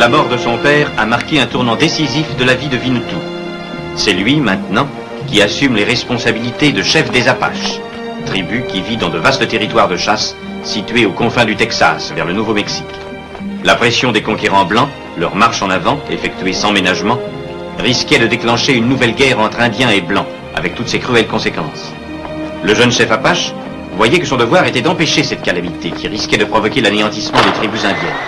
La mort de son père a marqué un tournant décisif de la vie de Winnetou. C'est lui, maintenant, qui assume les responsabilités de chef des Apaches, tribu qui vit dans de vastes territoires de chasse situés aux confins du Texas, vers le Nouveau-Mexique. La pression des conquérants blancs, leur marche en avant, effectuée sans ménagement, risquait de déclencher une nouvelle guerre entre Indiens et Blancs, avec toutes ses cruelles conséquences. Le jeune chef Apache voyait que son devoir était d'empêcher cette calamité qui risquait de provoquer l'anéantissement des tribus indiennes.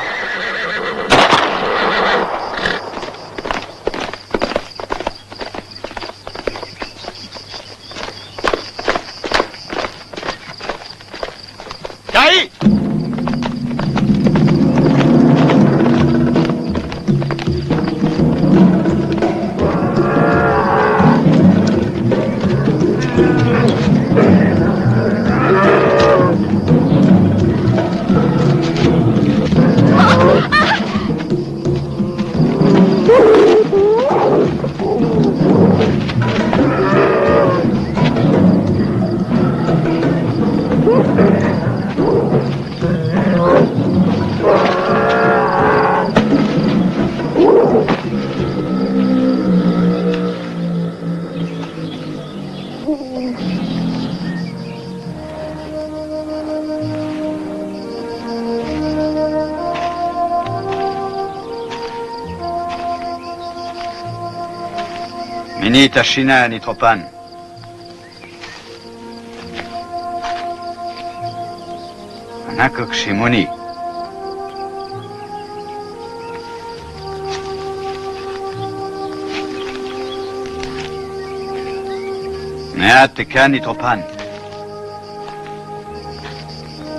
Ni Tachina, ni Tropan. Anakok Shimoni. Nea Teka, ni Tropan.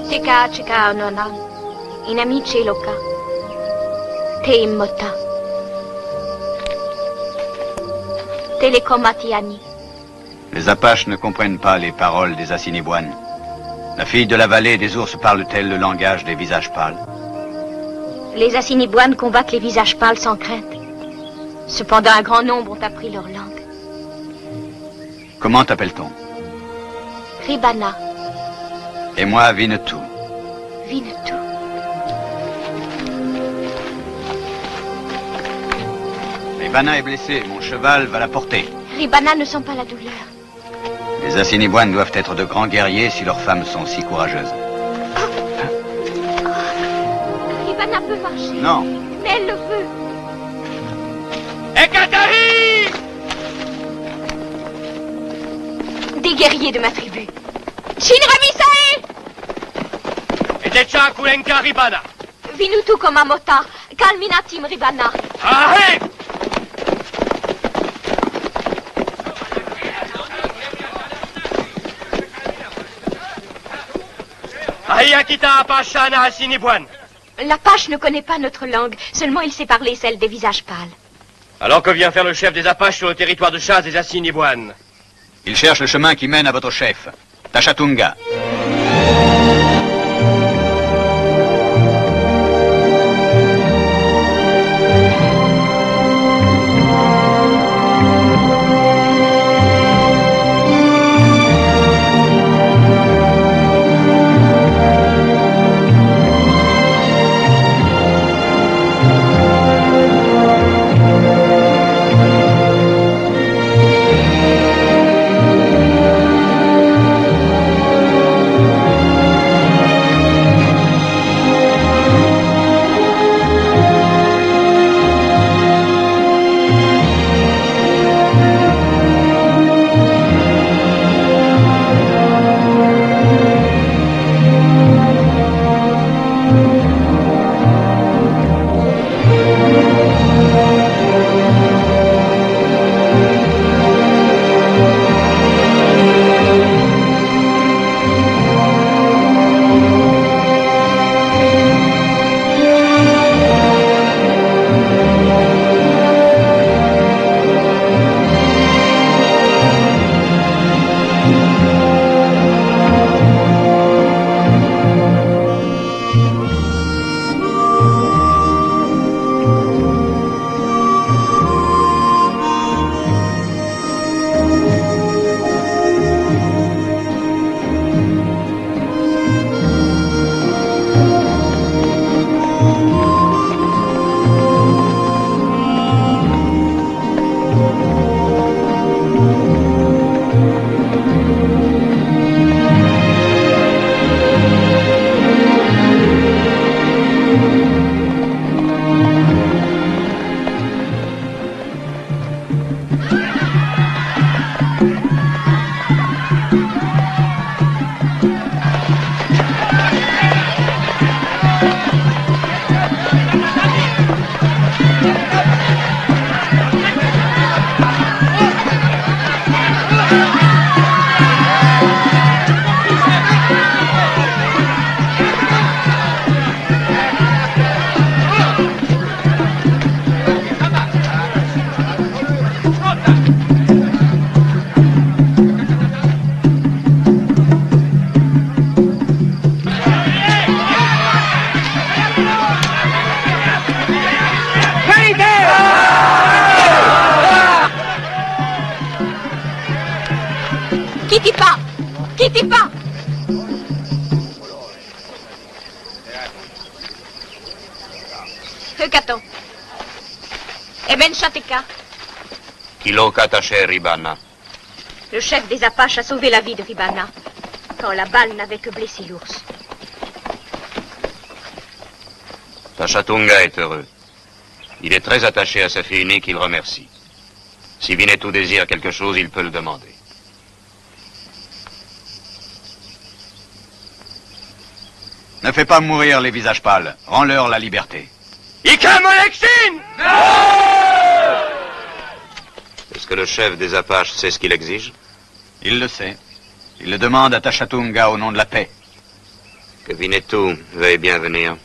Teka, Cheka, Nonan. Inamiche Loka. Te Immota. Les Apaches ne comprennent pas les paroles des Assiniboines. La fille de la vallée des ours parle-t-elle le langage des visages pâles? Les Assiniboines combattent les visages pâles sans crainte. Cependant, un grand nombre ont appris leur langue. Comment t'appelle-t-on? Ribana. Et moi, Winnetou. Winnetou. Ribana est blessée, mon cheval va la porter. Ribana ne sent pas la douleur. Les Assiniboines doivent être de grands guerriers si leurs femmes sont si courageuses. Ribana peut marcher. Non. Mais elle le veut. Ekatari! Des guerriers de ma tribu. Shinramisae! Etecha Kulenka Ribana. Winnetou Komamota. Kalminatim Ribana. Ahé! Ayakita Apashana Assiniboine. L'Apache ne connaît pas notre langue, seulement il sait parler celle des visages pâles. Alors que vient faire le chef des Apaches sur le territoire de chasse des Assiniboines? Il cherche le chemin qui mène à votre chef, Tachatunga. Teka. Kilokatache Ribana. Le chef des Apaches a sauvé la vie de Ribana, quand la balle n'avait que blessé l'ours. Tachatunga est heureux. Il est très attaché à sa fille unique, il remercie. Si Winnetou désire quelque chose, il peut le demander. Ne fais pas mourir les visages pâles. Rends-leur la liberté. Est-ce que le chef des Apaches sait ce qu'il exige? Il le sait. Il le demande à Tachatunga au nom de la paix. Que Winnetou veuille bien venir.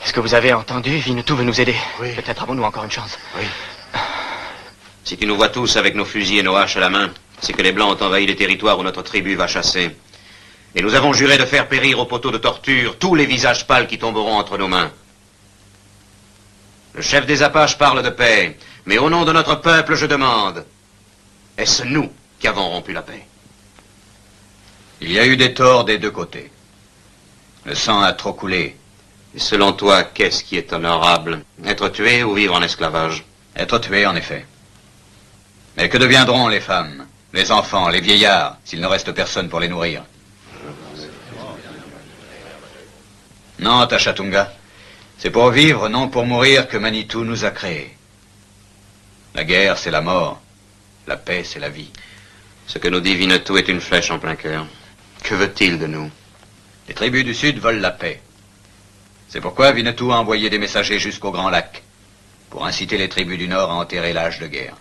Est-ce que vous avez entendu? Winnetou veut nous aider. Oui. Peut-être avons-nous encore une chance. Oui. Si tu nous vois tous avec nos fusils et nos haches à la main, c'est que les Blancs ont envahi les territoires où notre tribu va chasser. Et nous avons juré de faire périr au poteau de torture tous les visages pâles qui tomberont entre nos mains. Le chef des Apaches parle de paix, mais au nom de notre peuple, je demande, est-ce nous qui avons rompu la paix? Il y a eu des torts des deux côtés. Le sang a trop coulé. Et selon toi, qu'est-ce qui est honorable? Être tué ou vivre en esclavage? Être tué, en effet. Mais que deviendront les femmes, les enfants, les vieillards, s'il ne reste personne pour les nourrir? Non, Tachatunga. C'est pour vivre, non pour mourir, que Manitou nous a créés. La guerre, c'est la mort. La paix, c'est la vie. Ce que nous dit Winnetou est une flèche en plein cœur. Que veut-il de nous? Les tribus du Sud veulent la paix. C'est pourquoi Winnetou a envoyé des messagers jusqu'au Grand Lac, pour inciter les tribus du Nord à enterrer l'âge de guerre.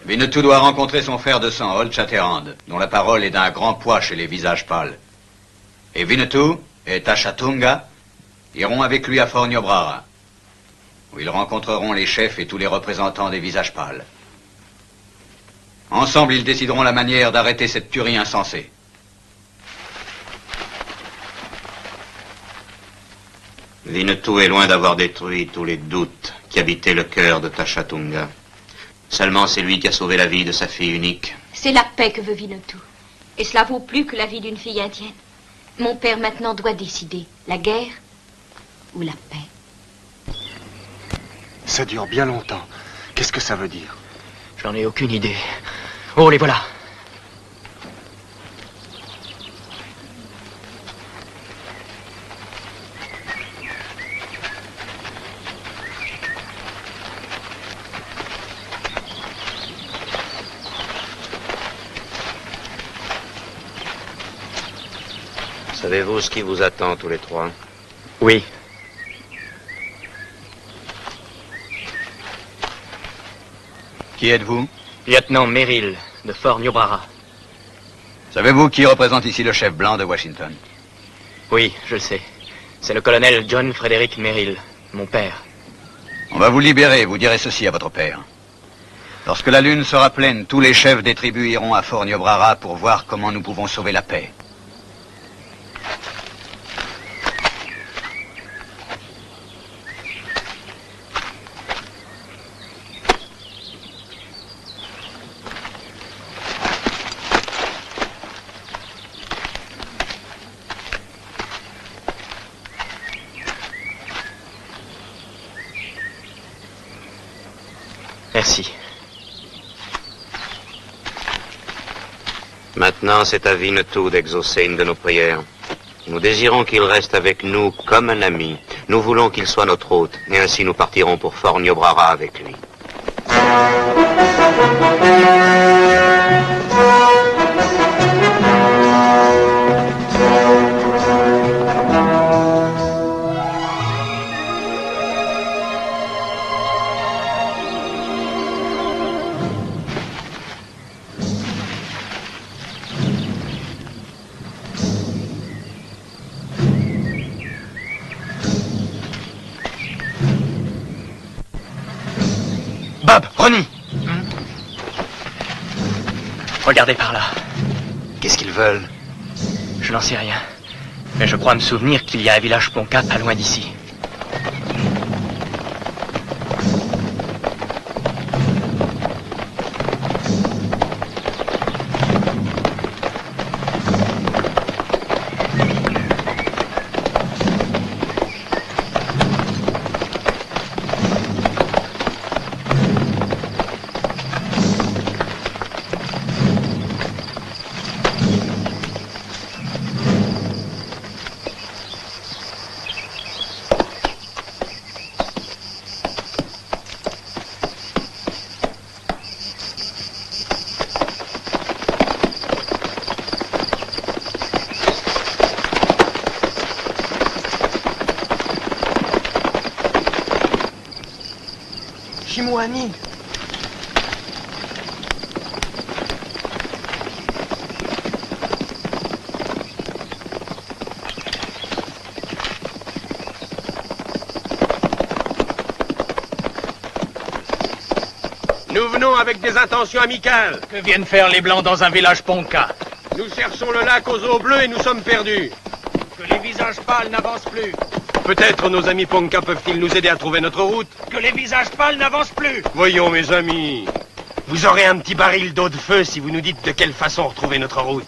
Winnetou doit rencontrer son frère de sang, Old Shatterhand, dont la parole est d'un grand poids chez les visages pâles. Et Winnetou et Tachatunga iront avec lui à Fort Niobrara, où ils rencontreront les chefs et tous les représentants des visages pâles. Ensemble, ils décideront la manière d'arrêter cette tuerie insensée. Winnetou est loin d'avoir détruit tous les doutes qui habitaient le cœur de Tachatunga. Seulement, c'est lui qui a sauvé la vie de sa fille unique. C'est la paix que veut Winnetou. Et cela vaut plus que la vie d'une fille indienne. Mon père maintenant doit décider. La guerre ou la paix. Ça dure bien longtemps. Qu'est-ce que ça veut dire? J'en ai aucune idée. Oh, les voilà. Savez-vous ce qui vous attend tous les trois? Oui. Qui êtes-vous? Lieutenant Merrill, de Fort Niobrara. Savez-vous qui représente ici le chef blanc de Washington? Oui, je le sais. C'est le colonel John Frederick Merrill, mon père. On va vous libérer, vous direz ceci à votre père. Lorsque la lune sera pleine, tous les chefs des tribus iront à Fort Niobrara pour voir comment nous pouvons sauver la paix. Merci. Maintenant, c'est à Winnetou d'exaucer une de nos prières. Nous désirons qu'il reste avec nous comme un ami. Nous voulons qu'il soit notre hôte, et ainsi nous partirons pour Fort Niobrara avec lui. Bob, Ronnie! Regardez par là. Qu'est-ce qu'ils veulent? Je n'en sais rien. Mais je crois me souvenir qu'il y a un village Ponca pas loin d'ici. Simouani. Nous venons avec des intentions amicales. Que viennent faire les Blancs dans un village Ponca? Nous cherchons le lac aux eaux bleues et nous sommes perdus. Que les visages pâles n'avancent plus. Peut-être nos amis Ponca peuvent-ils nous aider à trouver notre route. Que les visages pâles n'avancent plus. Voyons, mes amis. Vous aurez un petit baril d'eau de feu si vous nous dites de quelle façon retrouver notre route.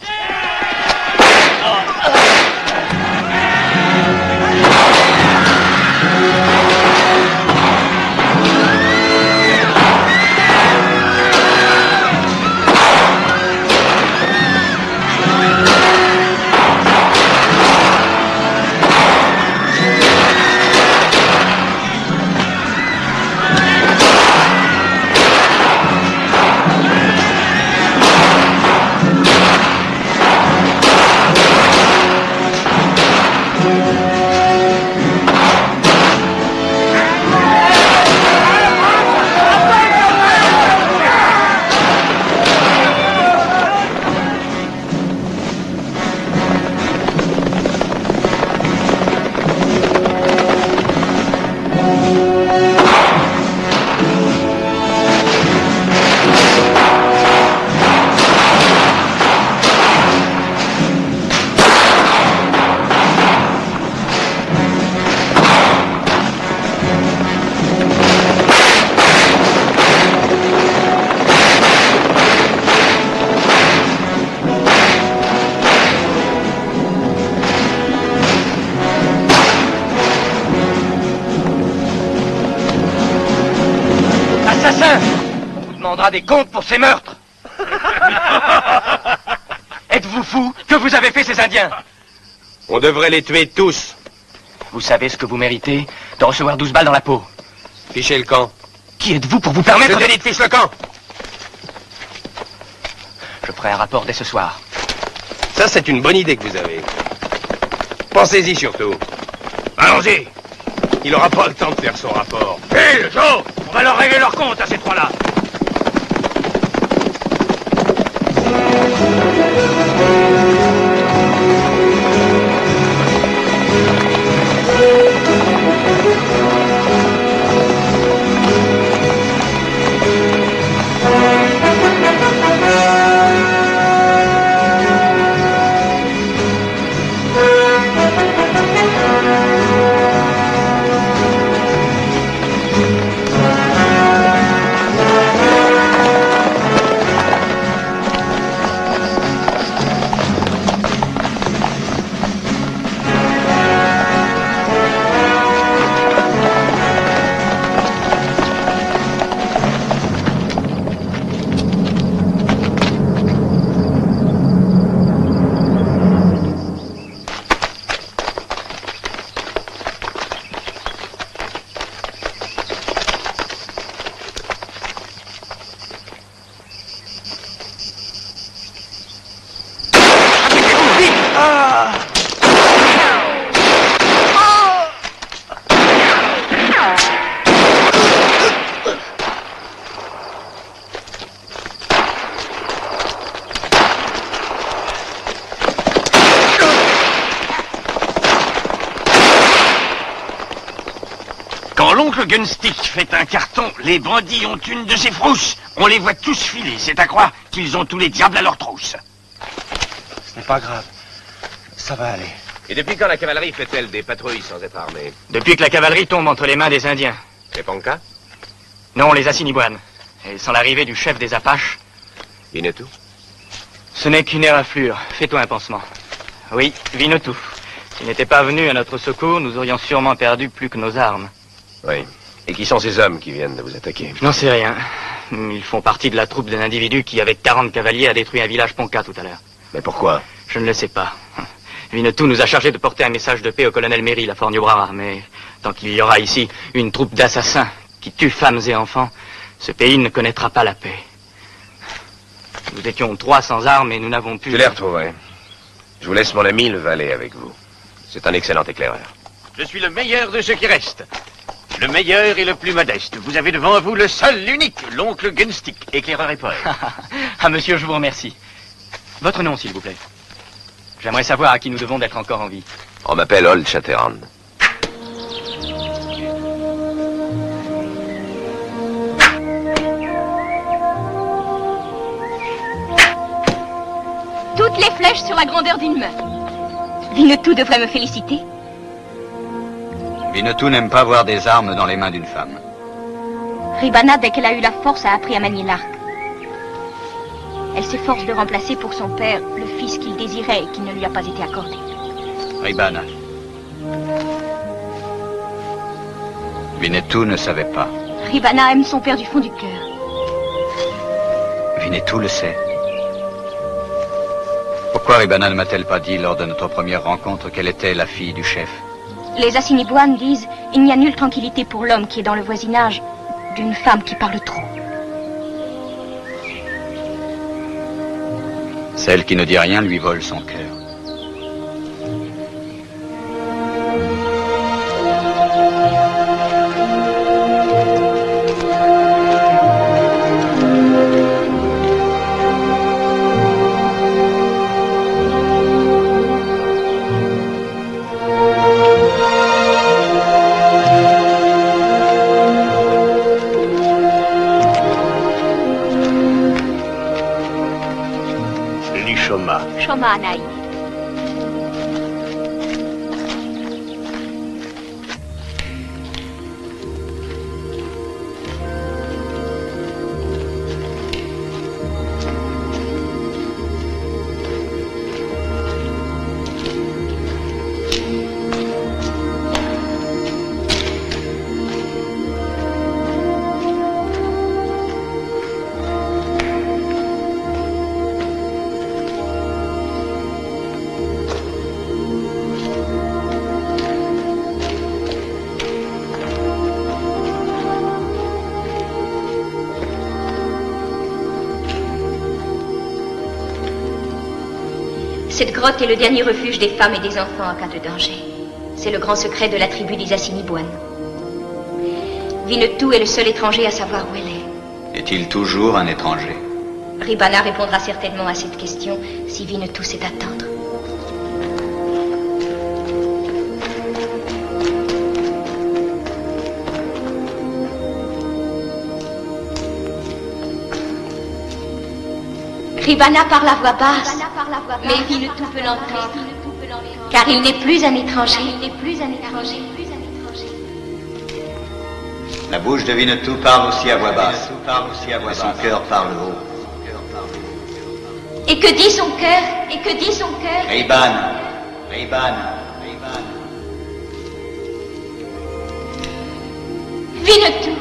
Des comptes pour ces meurtres. Êtes-vous fou? Que vous avez fait ces Indiens? On devrait les tuer tous. Vous savez ce que vous méritez? De recevoir 12 balles dans la peau. Fichez le camp. Qui êtes-vous pour vous permettre Je te dis de fiche le camp. Je ferai un rapport dès ce soir. Ça, c'est une bonne idée que vous avez. Pensez-y surtout. Allons-y. Il n'aura pas le temps de faire son rapport. Hé, Joe, on va leur régler leur compte à ces trois-là. Quand l'oncle Gunstick fait un carton, les bandits ont une de ses frousses. On les voit tous filer, c'est à croire qu'ils ont tous les diables à leur trousse. Ce n'est pas grave. Ça va aller. Et depuis quand la cavalerie fait-elle des patrouilles sans être armée? Depuis que la cavalerie tombe entre les mains des Indiens. Les Ponca? Non, les Assiniboines. Et sans l'arrivée du chef des Apaches... Winnetou? Ce n'est qu'une éraflure. Fais-toi un pansement. Oui, Winnetou. S'il n'était pas venu à notre secours, nous aurions sûrement perdu plus que nos armes. Oui. Et qui sont ces hommes qui viennent de vous attaquer? Je n'en sais rien. Ils font partie de la troupe d'un individu qui, avec 40 cavaliers, a détruit un village Ponca tout à l'heure. Mais pourquoi? Je ne le sais pas. Winnetou nous a chargé de porter un message de paix au colonel Merrill à Fort Niobrara, mais tant qu'il y aura ici une troupe d'assassins qui tuent femmes et enfants, ce pays ne connaîtra pas la paix. Nous étions 3 sans armes et nous n'avons pu... Je les retrouverai. Je vous laisse mon ami le valet avec vous. C'est un excellent éclaireur. Je suis le meilleur de ceux qui restent. Le meilleur et le plus modeste. Vous avez devant vous le seul, l'unique, l'oncle Gunstick, éclaireur et poète. Ah, monsieur, je vous remercie. Votre nom, s'il vous plaît. J'aimerais savoir à qui nous devons d'être encore en vie. On m'appelle Old Shatterhand. Toutes les flèches sur la grandeur d'une main. Winnetou devrait me féliciter. Winnetou n'aime pas voir des armes dans les mains d'une femme. Ribana, dès qu'elle a eu la force, a appris à manier l'arc. Elle s'efforce de remplacer pour son père le fils qu'il désirait et qui ne lui a pas été accordé. Ribana. Winnetou ne savait pas. Ribana aime son père du fond du cœur. Winnetou le sait. Pourquoi Ribana ne m'a-t-elle pas dit lors de notre première rencontre qu'elle était la fille du chef? Les Assiniboines disent « Il n'y a nulle tranquillité pour l'homme qui est dans le voisinage d'une femme qui parle trop. » Celle qui ne dit rien lui vole son cœur. Shoma Anaï. Cette grotte est le dernier refuge des femmes et des enfants en cas de danger. C'est le grand secret de la tribu des Assiniboines. Winnetou est le seul étranger à savoir où elle est. Est-il toujours un étranger? Ribana répondra certainement à cette question si Winnetou sait attendre. Ribana parle à voix basse, mais Winnetou peut l'entendre, car il n'est plus un étranger. La bouche de Winnetou parle aussi à voix basse, mais son cœur parle haut. Et que dit son cœur? Ribana. Winnetou.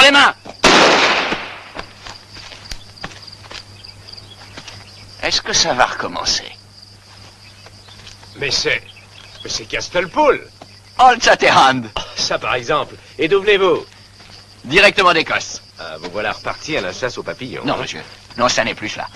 Les mains! Est-ce que ça va recommencer? Mais c'est Castlepool. Old Shatterhand. Ça, par exemple. Et d'où venez-vous? Directement d'Écosse. Ah, vous voilà reparti à la chasse aux papillons. Non, monsieur. Non, ça n'est plus cela.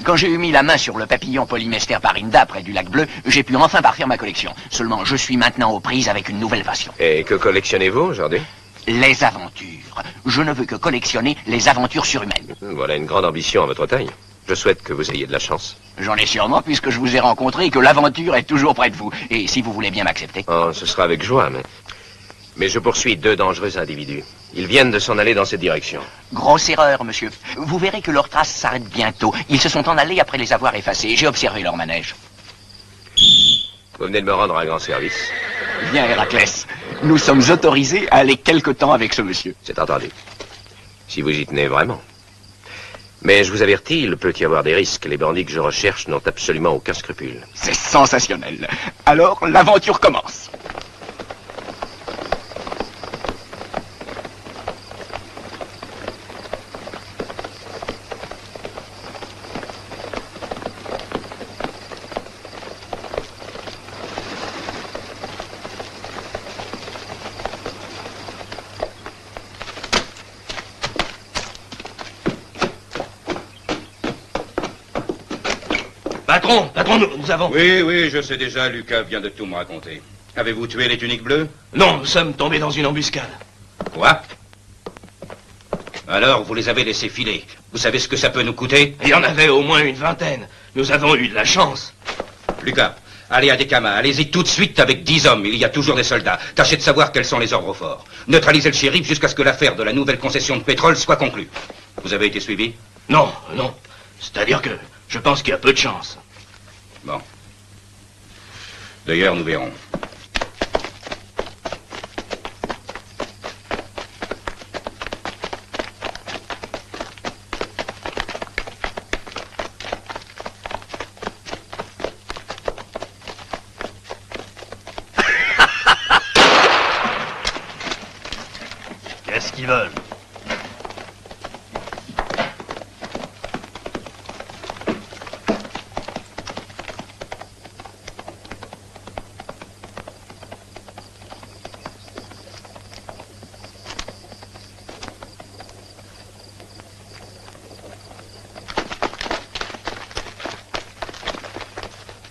Quand j'ai eu mis la main sur le papillon polymester parinda près du lac Bleu, j'ai pu enfin parfaire ma collection. Seulement, je suis maintenant aux prises avec une nouvelle passion. Et que collectionnez-vous aujourd'hui? Les aventures. Je ne veux que collectionner les aventures surhumaines. Voilà une grande ambition à votre taille. Je souhaite que vous ayez de la chance. J'en ai sûrement, puisque je vous ai rencontré et que l'aventure est toujours près de vous. Et si vous voulez bien m'accepter. Oh, ce sera avec joie, mais je poursuis deux dangereux individus. Ils viennent de s'en aller dans cette direction. Grosse erreur, monsieur. Vous verrez que leurs traces s'arrêtent bientôt. Ils se sont en allés après les avoir effacés. J'ai observé leur manège. Vous venez de me rendre un grand service. Bien, Héraclès. Nous sommes autorisés à aller quelque temps avec ce monsieur. C'est entendu. Si vous y tenez vraiment. Mais je vous avertis, il peut y avoir des risques. Les bandits que je recherche n'ont absolument aucun scrupule. C'est sensationnel. Alors, l'aventure commence. Patron, nous avons... Oui, je sais déjà, Lucas vient de tout me raconter. Avez-vous tué les tuniques bleues? Non, nous sommes tombés dans une embuscade. Quoi? Alors, vous les avez laissés filer. Vous savez ce que ça peut nous coûter? Il y en avait au moins une vingtaine. Nous avons eu de la chance. Lucas, allez à Dekama, allez-y tout de suite avec 10 hommes. Il y a toujours des soldats. Tâchez de savoir quels sont les ordres forts. Neutralisez le shérif jusqu'à ce que l'affaire de la nouvelle concession de pétrole soit conclue. Vous avez été suivi? Non. C'est-à-dire que je pense qu'il y a peu de chance. Bon. D'ailleurs, nous verrons. Qu'est-ce qu'ils veulent?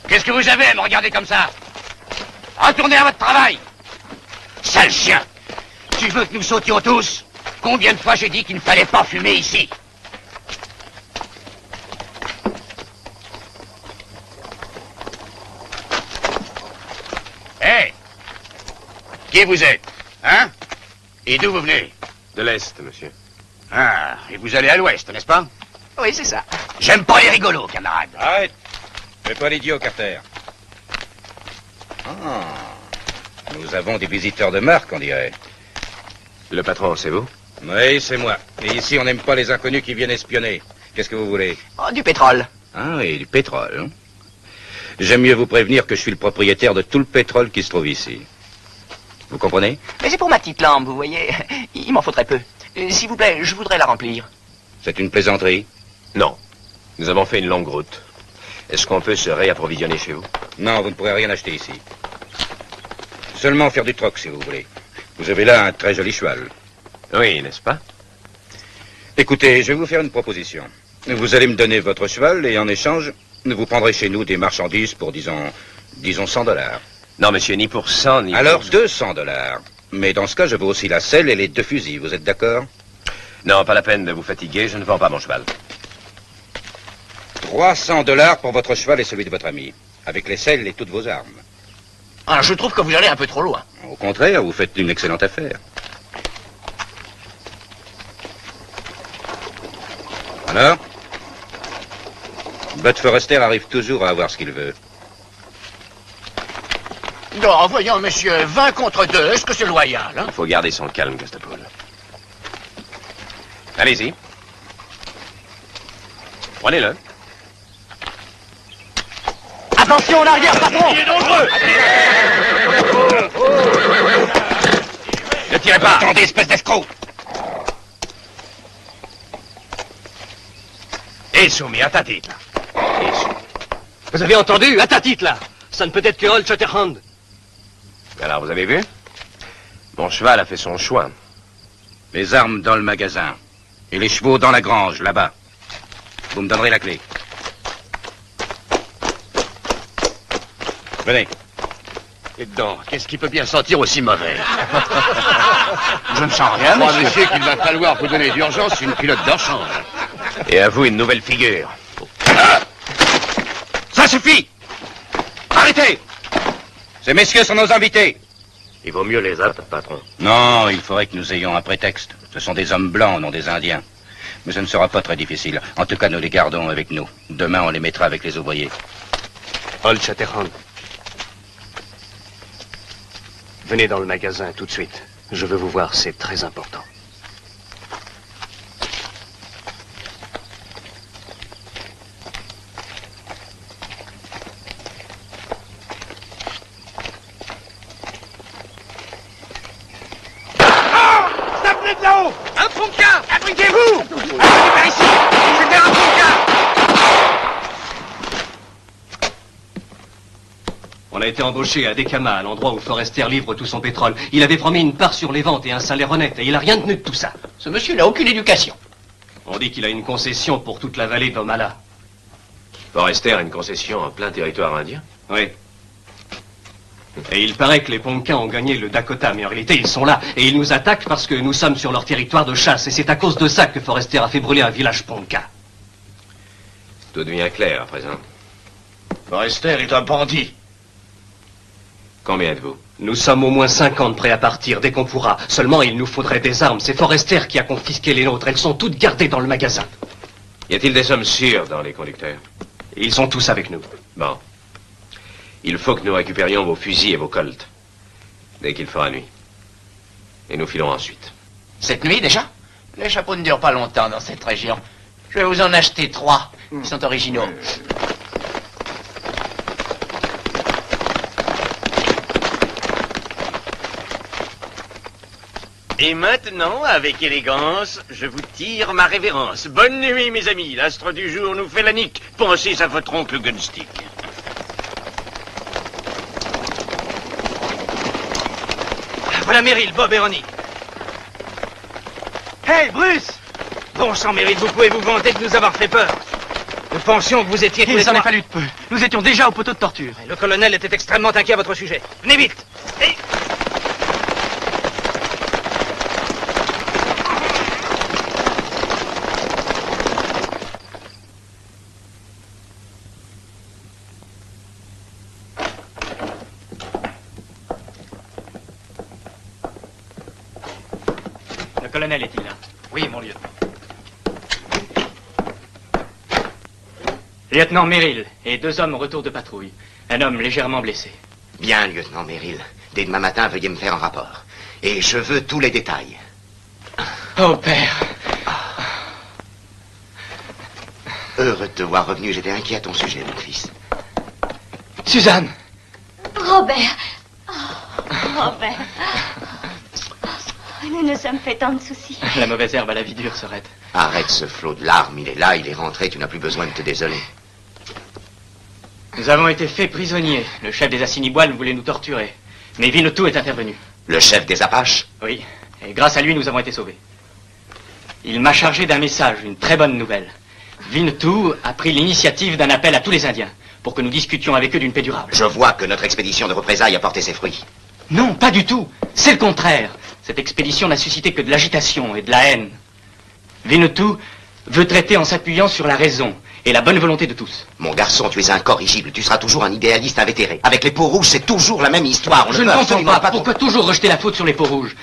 Qu'est-ce que vous avez à me regarder comme ça? Retournez à votre travail! Sale chien! Tu veux que nous sautions tous? Combien de fois j'ai dit qu'il ne fallait pas fumer ici? Hé! Qui vous êtes? Hein? Et d'où vous venez? De l'Est, monsieur. Ah, et vous allez à l'Ouest, n'est-ce pas? Oui, c'est ça. J'aime pas les rigolos, camarade. Arrête! Fais pas l'idiot, Carter. Ah, nous avons des visiteurs de marque, on dirait. Le patron, c'est vous? Oui, c'est moi. Et ici, on n'aime pas les inconnus qui viennent espionner. Qu'est-ce que vous voulez? Oh, du pétrole. Ah oui, du pétrole. Hein? J'aime mieux vous prévenir que je suis le propriétaire de tout le pétrole qui se trouve ici. Vous comprenez? Mais c'est pour ma petite lampe, vous voyez. Il m'en faudrait peu. S'il vous plaît, je voudrais la remplir. C'est une plaisanterie? Non. Nous avons fait une longue route. Est-ce qu'on peut se réapprovisionner chez vous? Non, vous ne pourrez rien acheter ici. Seulement faire du troc, si vous voulez. Vous avez là un très joli cheval. Oui, n'est-ce pas? Écoutez, je vais vous faire une proposition. Vous allez me donner votre cheval et en échange, vous prendrez chez nous des marchandises pour, disons $100. Non, monsieur, ni pour 100, ni Alors, pour... $200. Mais dans ce cas, je veux aussi la selle et les 2 fusils. Vous êtes d'accord? Non, pas la peine de vous fatiguer, je ne vends pas mon cheval. $300 pour votre cheval et celui de votre ami. Avec les selles et toutes vos armes. Ah, je trouve que vous allez un peu trop loin. Au contraire, vous faites une excellente affaire. Alors? Bud Forrester arrive toujours à avoir ce qu'il veut. Non, voyons, monsieur, 20 contre 2, est-ce que c'est loyal, hein? Il faut garder son calme, Gustapole. Allez-y. Prenez-le. Attention en arrière, patron! Il est dangereux! Ne tirez pas! Attendez, espèce d'escroc! Et soumis à ta tête. Vous avez entendu? À ta titre, là. Ça ne peut être que Old Shatterhand. Alors, vous avez vu? Mon cheval a fait son choix. Les armes dans le magasin. Et les chevaux dans la grange, là-bas. Vous me donnerez la clé. Venez. Et dedans, qu'est-ce qui peut bien sentir aussi mauvais? Je ne sens rien, monsieur. Monsieur, qu'il va falloir vous donner d'urgence une culotte d'or change. Et à vous, une nouvelle figure. Ça suffit! Arrêtez! Ces messieurs sont nos invités. Il vaut mieux les abattre, patron. Non, il faudrait que nous ayons un prétexte. Ce sont des hommes blancs, non des Indiens. Mais ce ne sera pas très difficile. En tout cas, nous les gardons avec nous. Demain, on les mettra avec les ouvriers. Old Shatterhand. Venez dans le magasin tout de suite. Je veux vous voir, c'est très important. Ça venait de là-haut! Un Ponca! Abritez-vous! Venez par ici! C'était un Ponca! On a été embauché à Dekama, à l'endroit où Forrester livre tout son pétrole. Il avait promis une part sur les ventes et un salaire honnête, et il a rien tenu de tout ça. Ce monsieur n'a aucune éducation. On dit qu'il a une concession pour toute la vallée d'Omala. Forrester a une concession en plein territoire indien? Oui. Et il paraît que les Ponca ont gagné le Dakota, mais en réalité ils sont là. Et ils nous attaquent parce que nous sommes sur leur territoire de chasse. Et c'est à cause de ça que Forrester a fait brûler un village Ponca. Tout devient clair à présent. Forrester est un bandit. Combien êtes-vous? Nous sommes au moins 50 prêts à partir dès qu'on pourra. Seulement il nous faudrait des armes. C'est Forrester qui a confisqué les nôtres. Elles sont toutes gardées dans le magasin. Y a-t-il des sommes sûres dans les conducteurs? Ils sont tous avec nous. Bon. Il faut que nous récupérions vos fusils et vos colts. Dès qu'il fera nuit. Et nous filons ensuite. Cette nuit déjà? Les chapeaux ne durent pas longtemps dans cette région. Je vais vous en acheter 3. Ils sont originaux. Et maintenant, avec élégance, je vous tire ma révérence. Bonne nuit, mes amis. L'astre du jour nous fait la nique. Pensez à votre oncle Gunstick. Voilà Meryl, Bob et Ronnie. Hey, Bruce! Bon sang, Meryl, vous pouvez vous vanter de nous avoir fait peur. Nous pensions que vous étiez... Il s'en est fallu de peu. Nous étions déjà au poteau de torture. Et le colonel était extrêmement inquiet à votre sujet. Venez vite! Et... Le colonel est-il là? Oui, mon lieutenant. Lieutenant Merrill et 2 hommes au retour de patrouille. Un homme légèrement blessé. Bien, lieutenant Merrill. Dès demain matin, veuillez me faire un rapport. Et je veux tous les détails. Oh, père. Heureux de te voir revenu, j'étais inquiet à ton sujet, mon fils. Suzanne! Robert! Oh, Robert! Nous nous sommes fait tant de soucis. La mauvaise herbe à la vie dure, Sorette. Arrête ce flot de larmes, il est là, il est rentré, tu n'as plus besoin de te désoler. Nous avons été faits prisonniers. Le chef des Assiniboines voulait nous torturer. Mais Winnetou est intervenu. Le chef des Apaches? Oui, et grâce à lui, nous avons été sauvés. Il m'a chargé d'un message, une très bonne nouvelle. Winnetou a pris l'initiative d'un appel à tous les Indiens pour que nous discutions avec eux d'une paix durable. Je vois que notre expédition de représailles a porté ses fruits. Non, pas du tout. C'est le contraire. Cette expédition n'a suscité que de l'agitation et de la haine. Winnetou veut traiter en s'appuyant sur la raison et la bonne volonté de tous. Mon garçon, tu es incorrigible. Tu seras toujours un idéaliste invétéré. Avec les peaux rouges, c'est toujours la même histoire. Je ne comprends pas. Pourquoi toujours rejeter la faute sur les peaux rouges?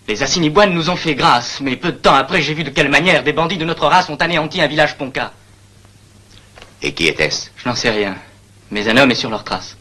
Les Assiniboines nous ont fait grâce, mais peu de temps après, j'ai vu de quelle manière des bandits de notre race ont anéanti un village Ponca. Et qui était-ce? Je n'en sais rien. Mais un homme est sur leur trace.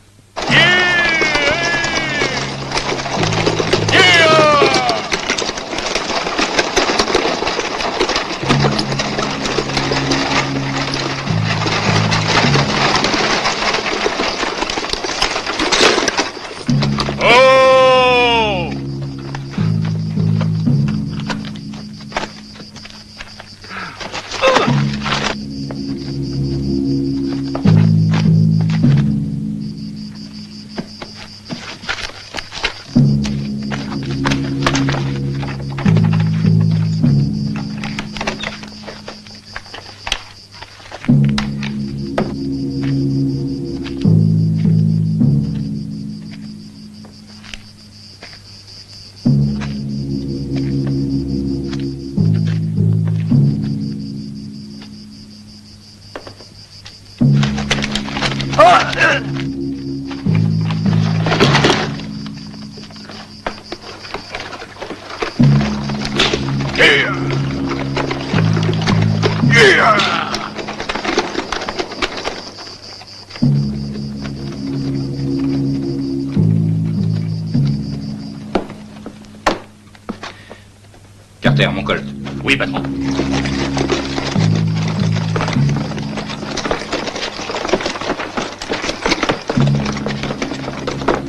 Carter, mon colt. Oui, patron.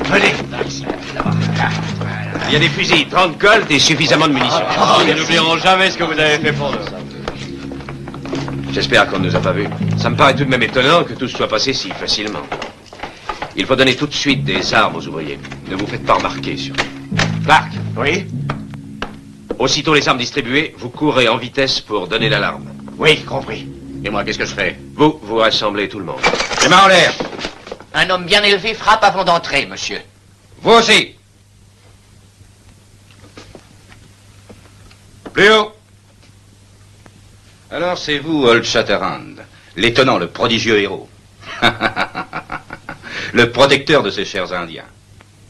Venez. Il y a des fusils, 30 colts et suffisamment de munitions. Nous n'oublierons jamais ce que vous avez fait pour nous. J'espère qu'on ne nous a pas vus. Ça me paraît tout de même étonnant que tout soit passé si facilement. Il faut donner tout de suite des armes aux ouvriers. Ne vous faites pas remarquer, surtout. Clark. Oui? Aussitôt les armes distribuées, vous courez en vitesse pour donner l'alarme. Oui, compris. Et moi, qu'est-ce que je fais? Vous rassemblez tout le monde. Les mains en l'air. Un homme bien élevé frappe avant d'entrer, monsieur. Vous aussi. Plus haut. Alors c'est vous, Old Shatterhand, l'étonnant, le prodigieux héros. Le protecteur de ces chers Indiens.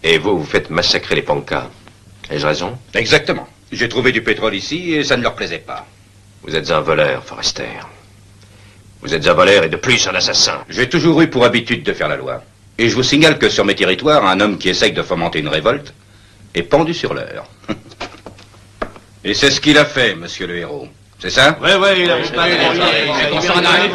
Et vous faites massacrer les Ponkas. Ai-je raison? Exactement. J'ai trouvé du pétrole ici et ça ne leur plaisait pas. Vous êtes un voleur, Forrester. Vous êtes un voleur et de plus un assassin. J'ai toujours eu pour habitude de faire la loi. Et je vous signale que sur mes territoires, un homme qui essaye de fomenter une révolte est pendu sur l'heure. Et c'est ce qu'il a fait, monsieur le héros. C'est ça? Oui, il a On s'en aille.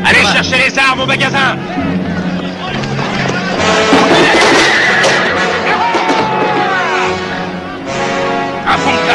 Allez chercher les armes au magasin. À fond de là.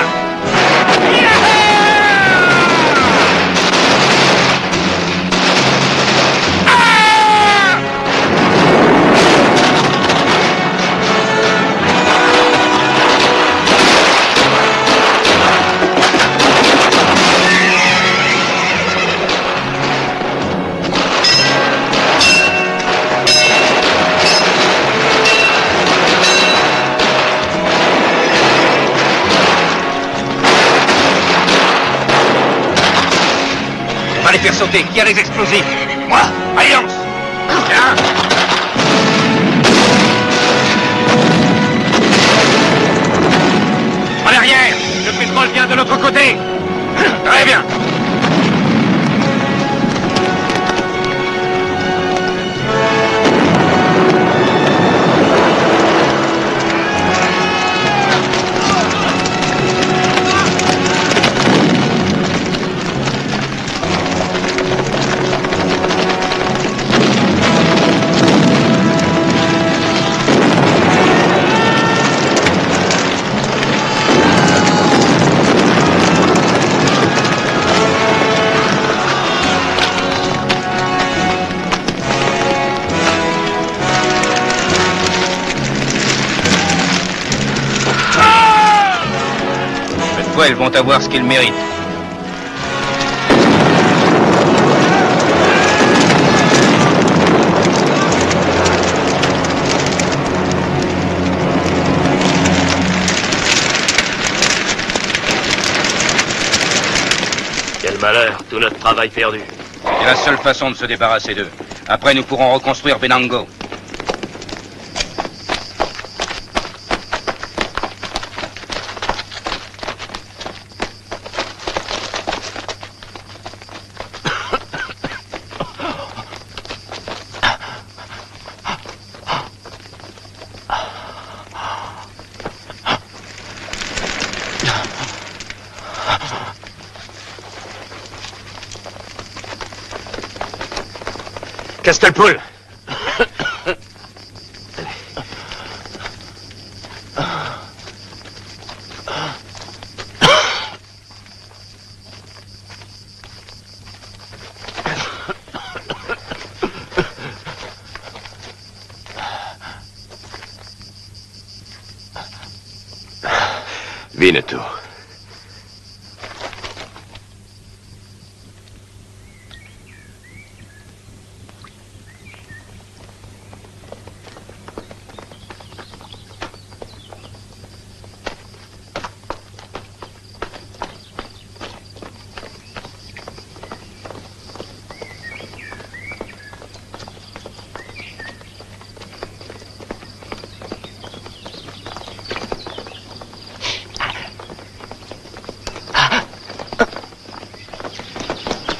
Les faire sauter. Qui a les explosifs? Moi. Alliance. Tiens. En arrière. Le pétrole vient de l'autre côté. Très bien. Elles vont avoir ce qu'ils méritent. Quel malheur, tout notre travail perdu. C'est la seule façon de se débarrasser d'eux. Après, nous pourrons reconstruire Venango. Casse-toi le poule. Winnetou.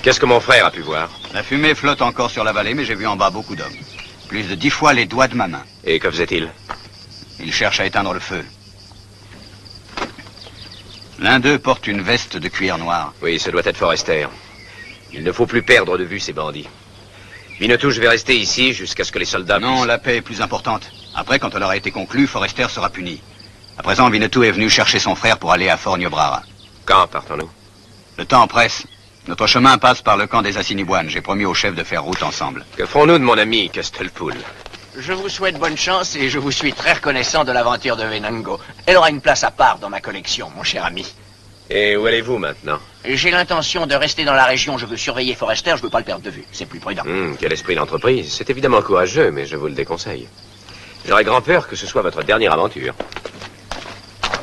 Qu'est-ce que mon frère a pu voir? La fumée flotte encore sur la vallée, mais j'ai vu en bas beaucoup d'hommes. Plus de 10 fois les doigts de ma main. Et que faisait-il? Ils cherchent à éteindre le feu. L'un d'eux porte une veste de cuir noir. Oui, ce doit être Forrester. Il ne faut plus perdre de vue ces bandits. Winnetou, je vais rester ici jusqu'à ce que les soldats... Non, la paix est plus importante. Après, quand elle aura été conclue, Forrester sera puni. À présent, Winnetou est venu chercher son frère pour aller à Fort Niobrara. Quand partons-nous? Le temps presse. Notre chemin passe par le camp des Assiniboines. J'ai promis au chef de faire route ensemble. Que ferons-nous de mon ami Castelpool? Je vous souhaite bonne chance et je vous suis très reconnaissant de l'aventure de Venango. Elle aura une place à part dans ma collection, mon cher ami. Et où allez-vous maintenant? J'ai l'intention de rester dans la région. Je veux surveiller Forrester, je veux pas le perdre de vue. C'est plus prudent. Quel esprit d'entreprise. C'est évidemment courageux, mais je vous le déconseille. J'aurais grand peur que ce soit votre dernière aventure.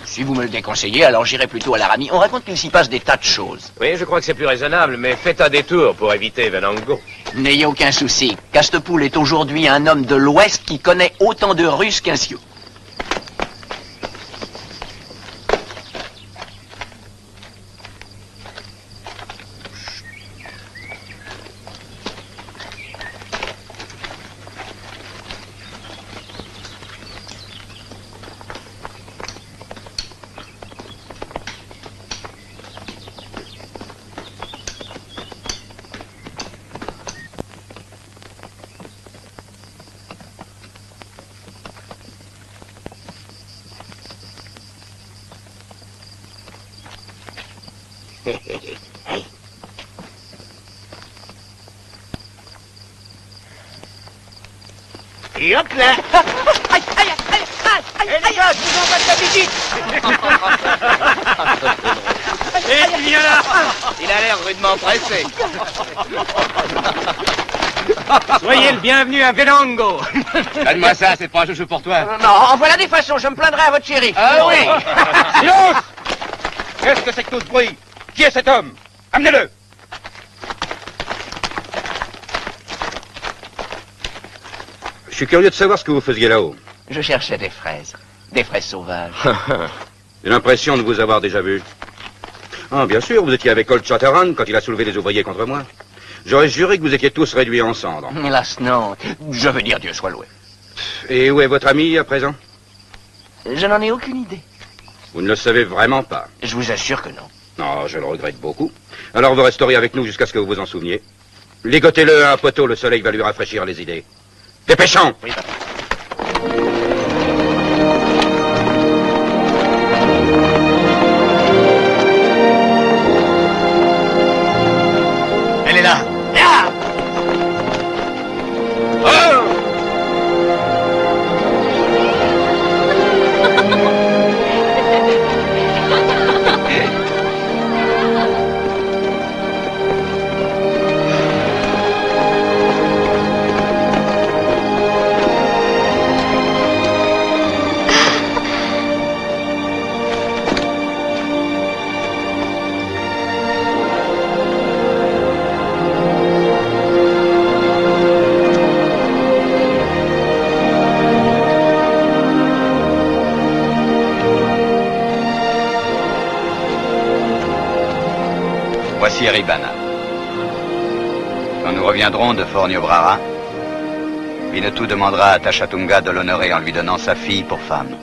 Si vous me le déconseillez, alors j'irai plutôt à Laramie. On raconte qu'il s'y passe des tas de choses. Oui, je crois que c'est plus raisonnable, mais faites un détour pour éviter Venango. N'ayez aucun souci. Castelpool est aujourd'hui un homme de l'Ouest qui connaît autant de Russes qu'un Sioux. Et hop là. Aïe, aïe, aïe, aïe, aïe, les gars, je vous envoie de la visite. Et tu viens là? Il a l'air rudement pressé. Soyez le bienvenu à Venango. Donne-moi ça, c'est pas un chouchou pour toi. Non, en voilà des façons, je me plaindrai à votre shérif. Ah oui. Silence! Qu'est-ce que c'est que tout ce bruit? Qui est cet homme? Amenez-le! Je suis curieux de savoir ce que vous faisiez là-haut. Je cherchais des fraises sauvages. J'ai l'impression de vous avoir déjà vu. Ah, bien sûr, vous étiez avec Old Shatterhand quand il a soulevé les ouvriers contre moi. J'aurais juré que vous étiez tous réduits en cendres. Hélas, non. Je veux dire, Dieu soit loué. Et où est votre ami à présent? Je n'en ai aucune idée. Vous ne le savez vraiment pas? Je vous assure que non. Non, je le regrette beaucoup. Alors vous resterez avec nous jusqu'à ce que vous vous en souveniez. Ligotez-le à un poteau, le soleil va lui rafraîchir les idées. Dépêchons! Oui, papa. Elle est là. Là! Oh! Voici Eribana. Quand nous reviendrons de Fort Niobrara, Winnetou demandera à Tashatunga de l'honorer en lui donnant sa fille pour femme.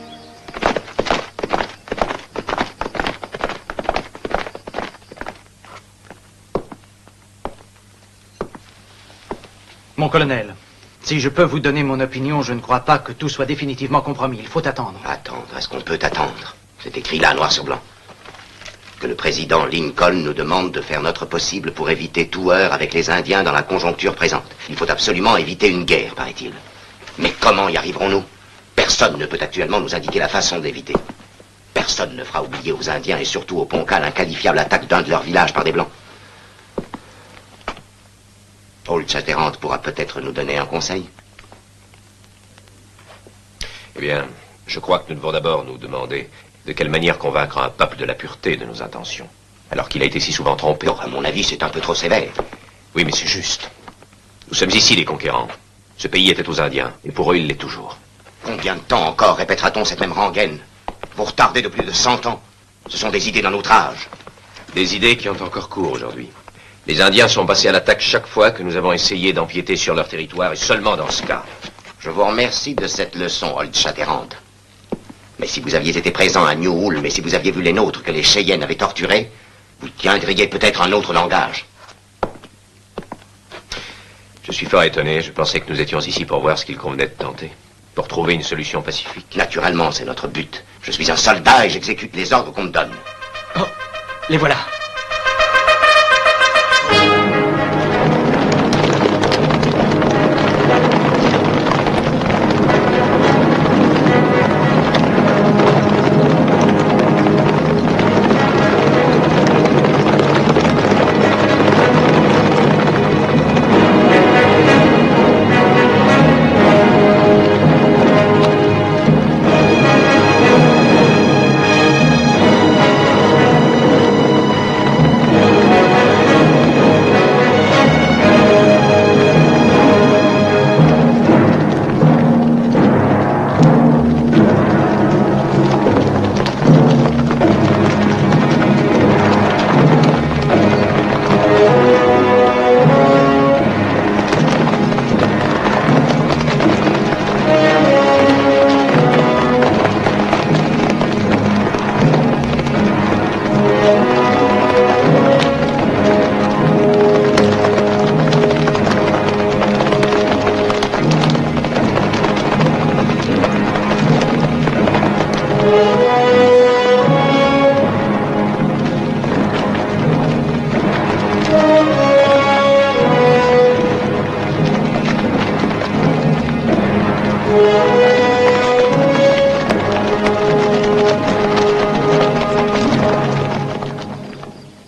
Mon colonel, si je peux vous donner mon opinion, je ne crois pas que tout soit définitivement compromis. Il faut attendre. Attendre, est-ce qu'on peut attendre? C'est écrit là, noir sur blanc. Que le président Lincoln nous demande de faire notre possible pour éviter tout heurt avec les Indiens dans la conjoncture présente. Il faut absolument éviter une guerre, paraît-il. Mais comment y arriverons-nous? Personne ne peut actuellement nous indiquer la façon d'éviter. Personne ne fera oublier aux Indiens et surtout aux Ponca l'inqualifiable attaque d'un de leurs villages par des Blancs. Old Shatterhand pourra peut-être nous donner un conseil. Eh bien, je crois que nous devons d'abord nous demander de quelle manière convaincre un peuple de la pureté de nos intentions, alors qu'il a été si souvent trompé. Non, à mon avis, c'est un peu trop sévère. Oui, mais c'est juste. Nous sommes ici les conquérants. Ce pays était aux Indiens, et pour eux, il l'est toujours. Combien de temps encore répétera-t-on cette même rengaine? Pour tarder de plus de 100 ans. Ce sont des idées d'un autre âge. Des idées qui ont encore cours aujourd'hui. Les Indiens sont passés à l'attaque chaque fois que nous avons essayé d'empiéter sur leur territoire, et seulement dans ce cas. Je vous remercie de cette leçon, Old Shatterhand. Mais si vous aviez été présent à New Ulm, et si vous aviez vu les nôtres que les Cheyennes avaient torturés, vous tiendriez peut-être un autre langage. Je suis fort étonné. Je pensais que nous étions ici pour voir ce qu'il convenait de tenter. Pour trouver une solution pacifique. Naturellement, c'est notre but. Je suis un soldat et j'exécute les ordres qu'on me donne. Oh, les voilà.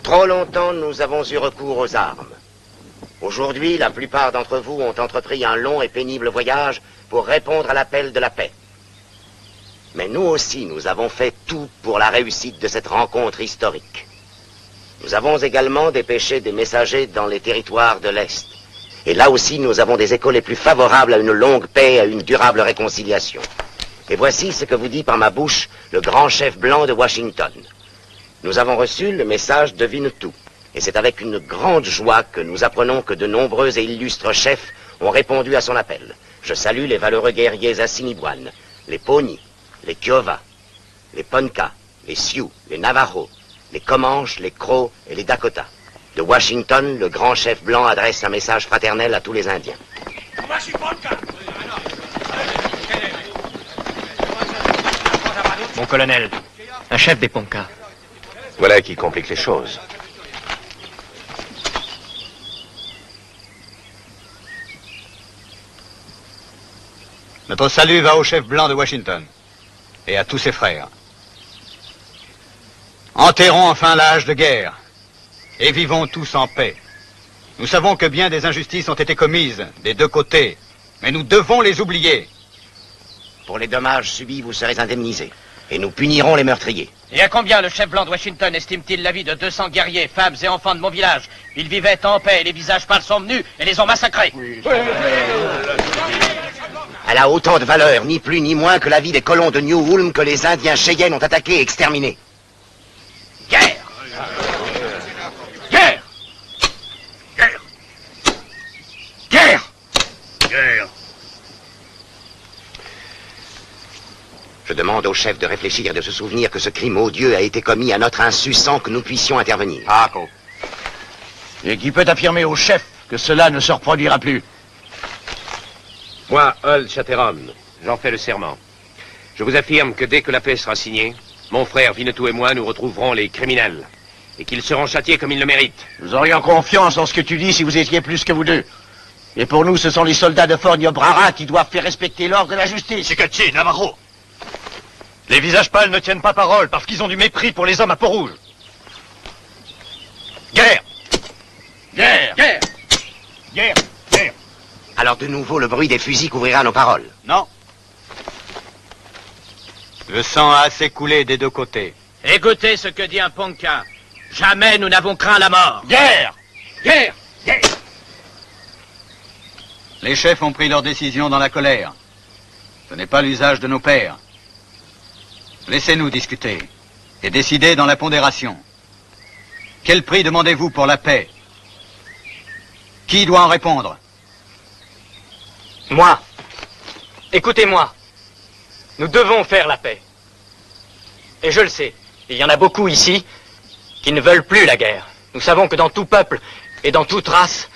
Trop longtemps, nous avons eu recours aux armes. Aujourd'hui, la plupart d'entre vous ont entrepris un long et pénible voyage pour répondre à l'appel de la paix. Mais nous aussi, nous avons fait tout pour la réussite de cette rencontre historique. Nous avons également dépêché des messagers dans les territoires de l'Est. Et là aussi, nous avons des échos les plus favorables à une longue paix et à une durable réconciliation. Et voici ce que vous dit par ma bouche le grand chef blanc de Washington. Nous avons reçu le message de Winnetou. Et c'est avec une grande joie que nous apprenons que de nombreux et illustres chefs ont répondu à son appel. Je salue les valeureux guerriers Assiniboines, les Pawnees, les Kiowa, les Ponca, les Sioux, les Navajos, les Comanches, les Crows et les Dakota. De Washington, le grand chef blanc adresse un message fraternel à tous les Indiens. Mon colonel, un chef des Ponca. Voilà qui complique les choses. Notre salut va au chef blanc de Washington et à tous ses frères. Enterrons enfin l'âge de guerre et vivons tous en paix. Nous savons que bien des injustices ont été commises des deux côtés, mais nous devons les oublier. Pour les dommages subis, vous serez indemnisés et nous punirons les meurtriers. Et à combien le chef blanc de Washington estime-t-il la vie de 200 guerriers, femmes et enfants de mon village? Ils vivaient en paix et les visages pâles sont venus et les ont massacrés. Elle a autant de valeur, ni plus ni moins que la vie des colons de New Ulm que les Indiens Cheyennes ont attaqués et exterminés. Guerre! Guerre! Guerre! Guerre! Guerre! Je demande au chef de réfléchir et de se souvenir que ce crime odieux a été commis à notre insu sans que nous puissions intervenir. Paco. Et qui peut affirmer au chef que cela ne se reproduira plus? Moi, Old Shatterhand, j'en fais le serment. Je vous affirme que dès que la paix sera signée, mon frère Winnetou et moi, nous retrouverons les criminels. Et qu'ils seront châtiés comme ils le méritent. Nous aurions confiance en ce que tu dis si vous étiez plus que vous deux. Et pour nous, ce sont les soldats de Fort Niobrara qui doivent faire respecter l'ordre et la justice. Chikatchi, Navarro. Les visages pâles ne tiennent pas parole parce qu'ils ont du mépris pour les hommes à peau rouge. Guerre! Guerre! Guerre! Guerre! Guerre! Alors de nouveau, le bruit des fusils couvrira nos paroles. Non. Le sang a assez coulé des deux côtés. Écoutez ce que dit un Ponca. Jamais nous n'avons craint la mort. Guerre! Guerre! Guerre! Les chefs ont pris leur décision dans la colère. Ce n'est pas l'usage de nos pères. Laissez-nous discuter et décider dans la pondération. Quel prix demandez-vous pour la paix? Qui doit en répondre? Moi. Écoutez-moi. Nous devons faire la paix. Et je le sais, il y en a beaucoup ici qui ne veulent plus la guerre. Nous savons que dans tout peuple et dans toute race,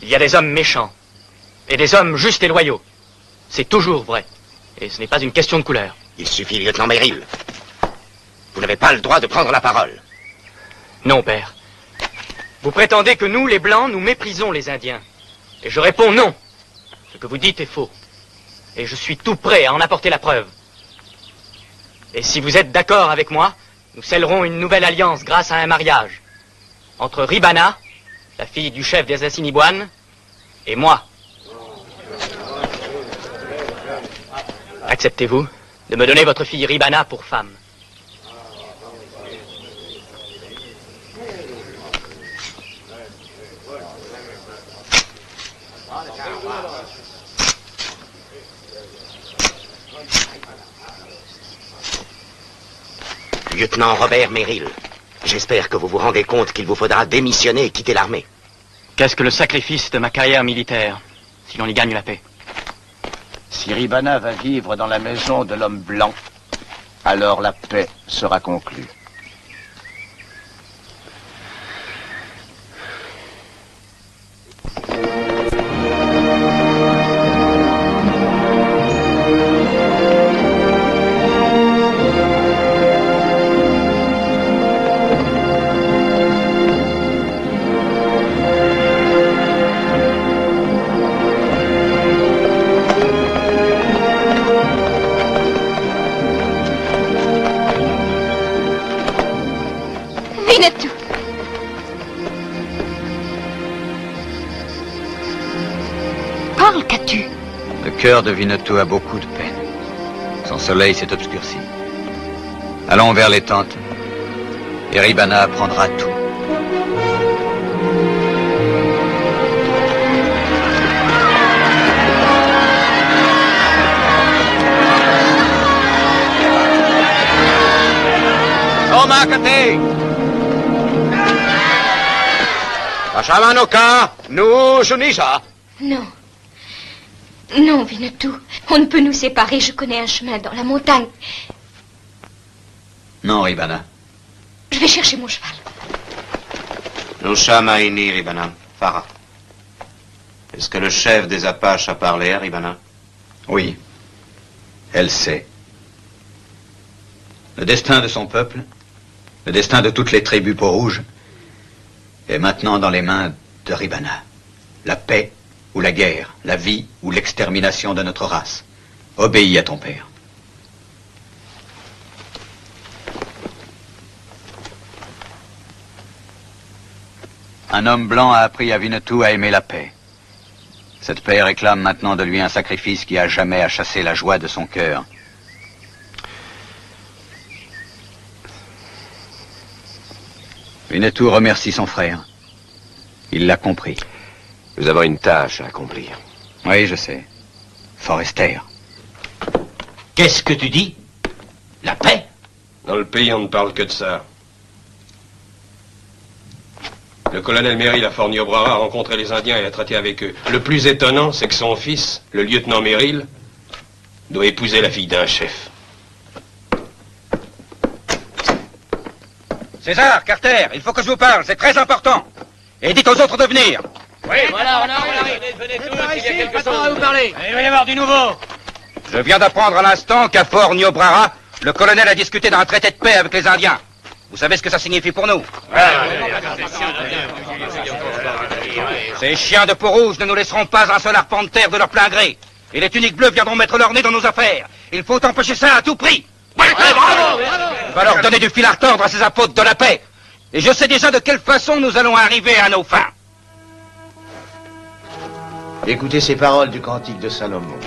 il y a des hommes méchants et des hommes justes et loyaux. C'est toujours vrai. Et ce n'est pas une question de couleur. Il suffit, lieutenant Merrill. Vous n'avez pas le droit de prendre la parole. Non, père. Vous prétendez que nous, les Blancs, nous méprisons les Indiens. Et je réponds non. Ce que vous dites est faux. Et je suis tout prêt à en apporter la preuve. Et si vous êtes d'accord avec moi, nous scellerons une nouvelle alliance grâce à un mariage. Entre Ribana, la fille du chef des Assiniboines, et moi. Acceptez-vous de me donner votre fille Ribana pour femme? Lieutenant Robert Merrill, j'espère que vous vous rendez compte qu'il vous faudra démissionner et quitter l'armée. Qu'est-ce que le sacrifice de ma carrière militaire, si l'on y gagne la paix? Si Ribana va vivre dans la maison de l'homme blanc, alors la paix sera conclue. Winnetou. Parle, qu'as-tu? Le cœur de Winnetou a beaucoup de peine. Son soleil s'est obscurci. Allons vers les tentes. Et Ribana apprendra tout. Makate! Ashamanoka, nous Junisa. Non. Non, Winnetou. On ne peut nous séparer. Je connais un chemin dans la montagne. Non, Ribana. Je vais chercher mon cheval. Nosha Maini, Ribana. Farah. Est-ce que le chef des Apaches a parlé à Ribana? Oui. Elle sait. Le destin de son peuple, le destin de toutes les tribus peau-rouge, est maintenant dans les mains de Ribana. La paix ou la guerre, la vie ou l'extermination de notre race. Obéis à ton père. Un homme blanc a appris à Winnetou à aimer la paix. Cette paix réclame maintenant de lui un sacrifice qui à jamais a chassé la joie de son cœur. Winnetou remercie son frère. Il l'a compris. Nous avons une tâche à accomplir. Oui, je sais. Forester. Qu'est-ce que tu dis? La paix? Dans le pays, on ne parle que de ça. Le colonel Merrill à Fort Niobrara a rencontré les Indiens et a traité avec eux. Le plus étonnant, c'est que son fils, le lieutenant Merrill, doit épouser la fille d'un chef. César, Carter, il faut que je vous parle, c'est très important. Et dites aux autres de venir. Oui, voilà, on arrive. Venez tous, il y a quelque chose à vous parler. Il va y avoir du nouveau. Je viens d'apprendre à l'instant qu'à Fort Niobrara, le colonel a discuté d'un traité de paix avec les Indiens. Vous savez ce que ça signifie pour nous? Ces chiens de peau rouge ne nous laisseront pas un seul arpent de terre de leur plein gré. Et les tuniques bleues viendront mettre leur nez dans nos affaires. Il faut empêcher ça à tout prix. Bravo! Il va leur donner du fil à retordre à ces apôtres de la paix. Et je sais déjà de quelle façon nous allons arriver à nos fins. Écoutez ces paroles du cantique de Salomon.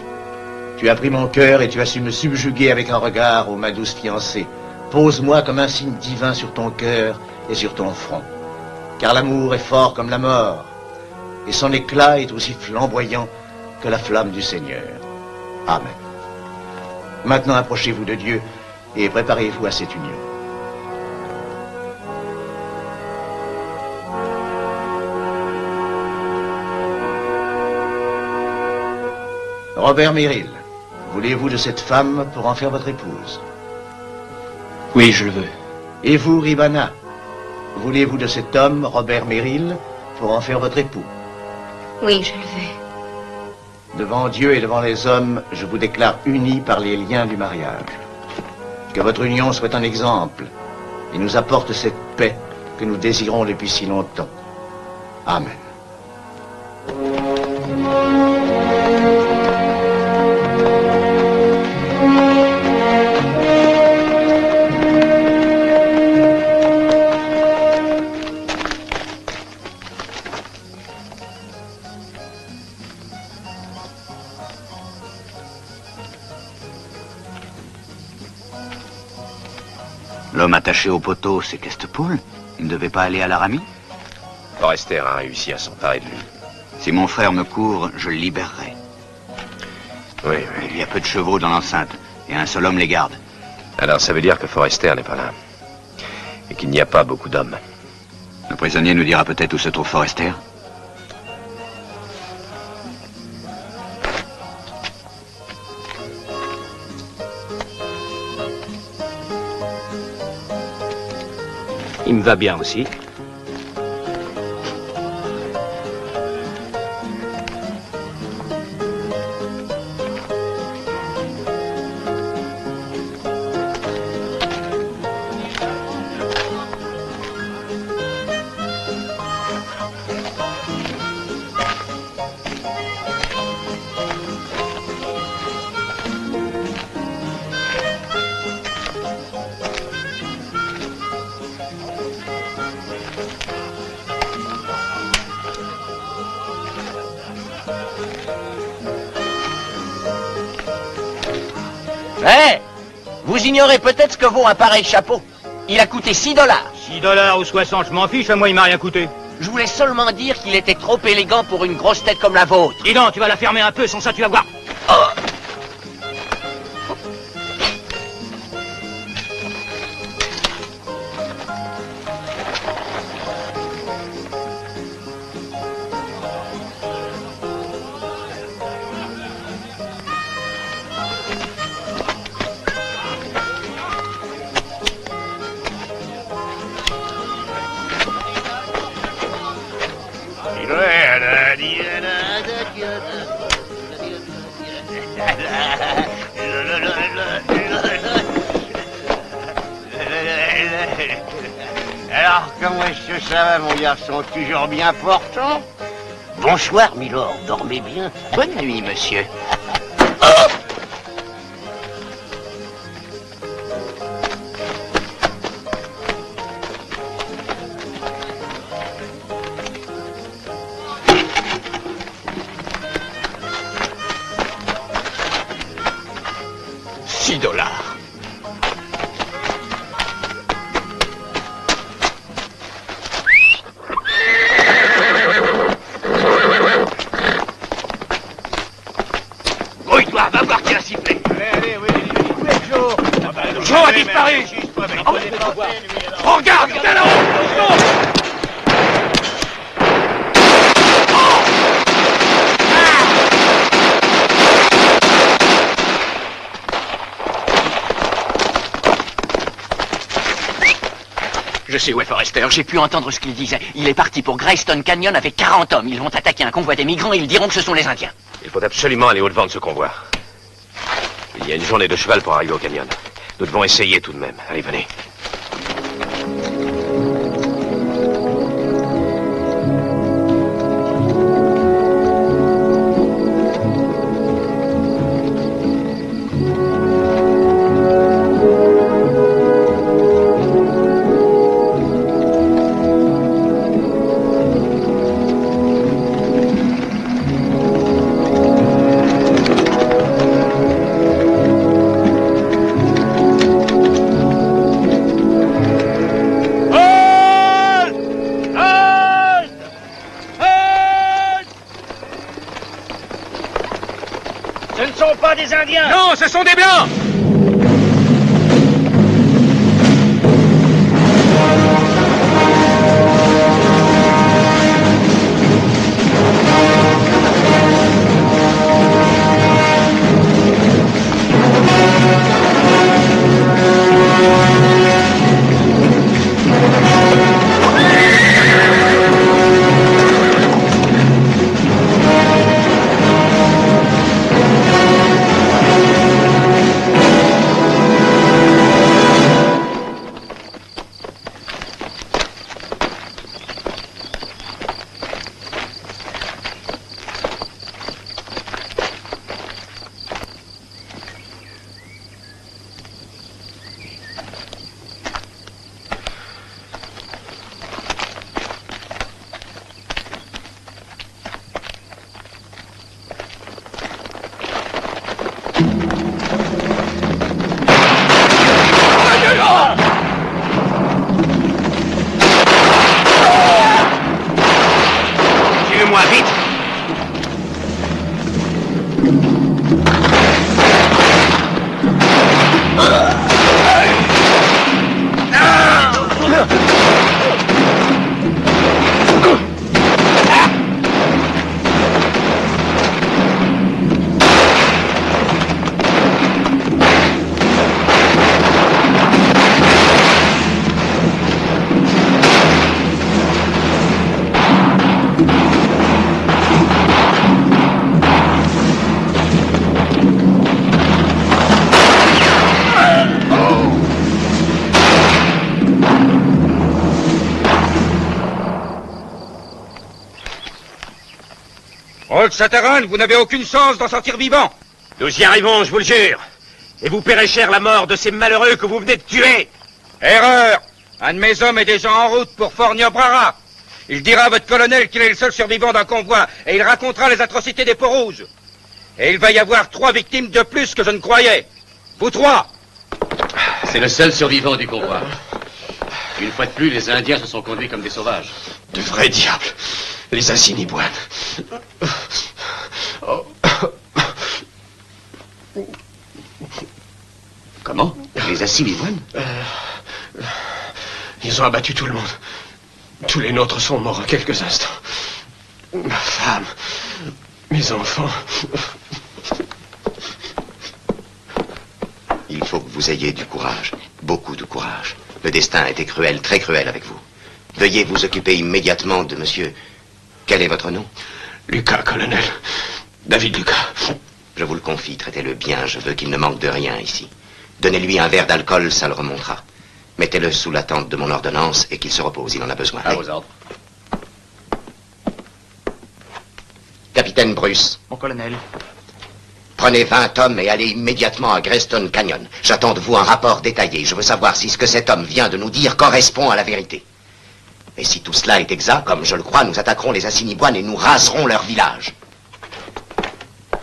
Tu as pris mon cœur et tu as su me subjuguer avec un regard, ô ma douce fiancée. Pose-moi comme un signe divin sur ton cœur et sur ton front. Car l'amour est fort comme la mort, et son éclat est aussi flamboyant que la flamme du Seigneur. Amen. Maintenant approchez-vous de Dieu et préparez-vous à cette union. Robert Merrill, voulez-vous de cette femme pour en faire votre épouse? Oui, je le veux. Et vous, Ribana, voulez-vous de cet homme, Robert Merrill, pour en faire votre époux? Oui, je le veux. Devant Dieu et devant les hommes, je vous déclare unis par les liens du mariage. Que votre union soit un exemple et nous apporte cette paix que nous désirons depuis si longtemps. Amen. L'homme attaché au poteau, c'est Questepoul. Il ne devait pas aller à l'Aramie. Forrester a réussi à s'emparer de lui. Si mon frère me court, je le libérerai. Oui. Il y a peu de chevaux dans l'enceinte, et un seul homme les garde. Alors ça veut dire que Forrester n'est pas là. Et qu'il n'y a pas beaucoup d'hommes. Le prisonnier nous dira peut-être où se trouve Forrester. Il me va bien aussi. Hé, vous ignorez peut-être ce que vaut un pareil chapeau. Il a coûté 6 $. 6 $ ou 60, je m'en fiche, à moi il m'a rien coûté. Je voulais seulement dire qu'il était trop élégant pour une grosse tête comme la vôtre. Dis donc, tu vas la fermer un peu, sans ça tu vas voir. Alors, comment est-ce que ça va, mon garçon? Toujours bien portant? Bonsoir, milord. Dormez bien. Bonne nuit, monsieur. $6. Grouille-toi, va voir qui a sifflé. Allez, oui, Joe. Joe a disparu. Oh, regarde, il est là-haut. Je sais où est Forrester, j'ai pu entendre ce qu'il disait. Il est parti pour Greystone Canyon avec 40 hommes. Ils vont attaquer un convoi des migrants et ils diront que ce sont les Indiens. Il faut absolument aller au-devant de ce convoi. Il y a une journée de cheval pour arriver au canyon. Nous devons essayer tout de même. Allez, venez. Ce ne sont pas des Indiens! Non, ce sont des Blancs! Tue-moi vite! Old Shatterhand, vous n'avez aucune chance d'en sortir vivant. Nous y arrivons, je vous le jure. Et vous paierez cher la mort de ces malheureux que vous venez de tuer. Erreur. Un de mes hommes est déjà en route pour Fort Niobrara. Il dira à votre colonel qu'il est le seul survivant d'un convoi et il racontera les atrocités des peaux rouges. Et il va y avoir 3 victimes de plus que je ne croyais. Vous 3. C'est le seul survivant du convoi. Une fois de plus, les Indiens se sont conduits comme des sauvages. De vrais diables. Les Assiniboines. Comment? Les Assiniboines? Ils ont abattu tout le monde. Tous les nôtres sont morts en quelques instants. Ma femme, mes enfants. Il faut que vous ayez du courage, beaucoup de courage. Le destin a été cruel, très cruel avec vous. Veuillez vous occuper immédiatement de monsieur... Quel est votre nom? Lucas, colonel. David Lucas. Je vous le confie, traitez-le bien, je veux qu'il ne manque de rien ici. Donnez-lui un verre d'alcool, ça le remontera. Mettez-le sous la tente de mon ordonnance et qu'il se repose, il en a besoin. À vos ordres. Capitaine Bruce. Mon colonel. Prenez 20 hommes et allez immédiatement à Greystone Canyon. J'attends de vous un rapport détaillé. Je veux savoir si ce que cet homme vient de nous dire correspond à la vérité. Et si tout cela est exact, comme je le crois, nous attaquerons les Assiniboines et nous raserons leur village.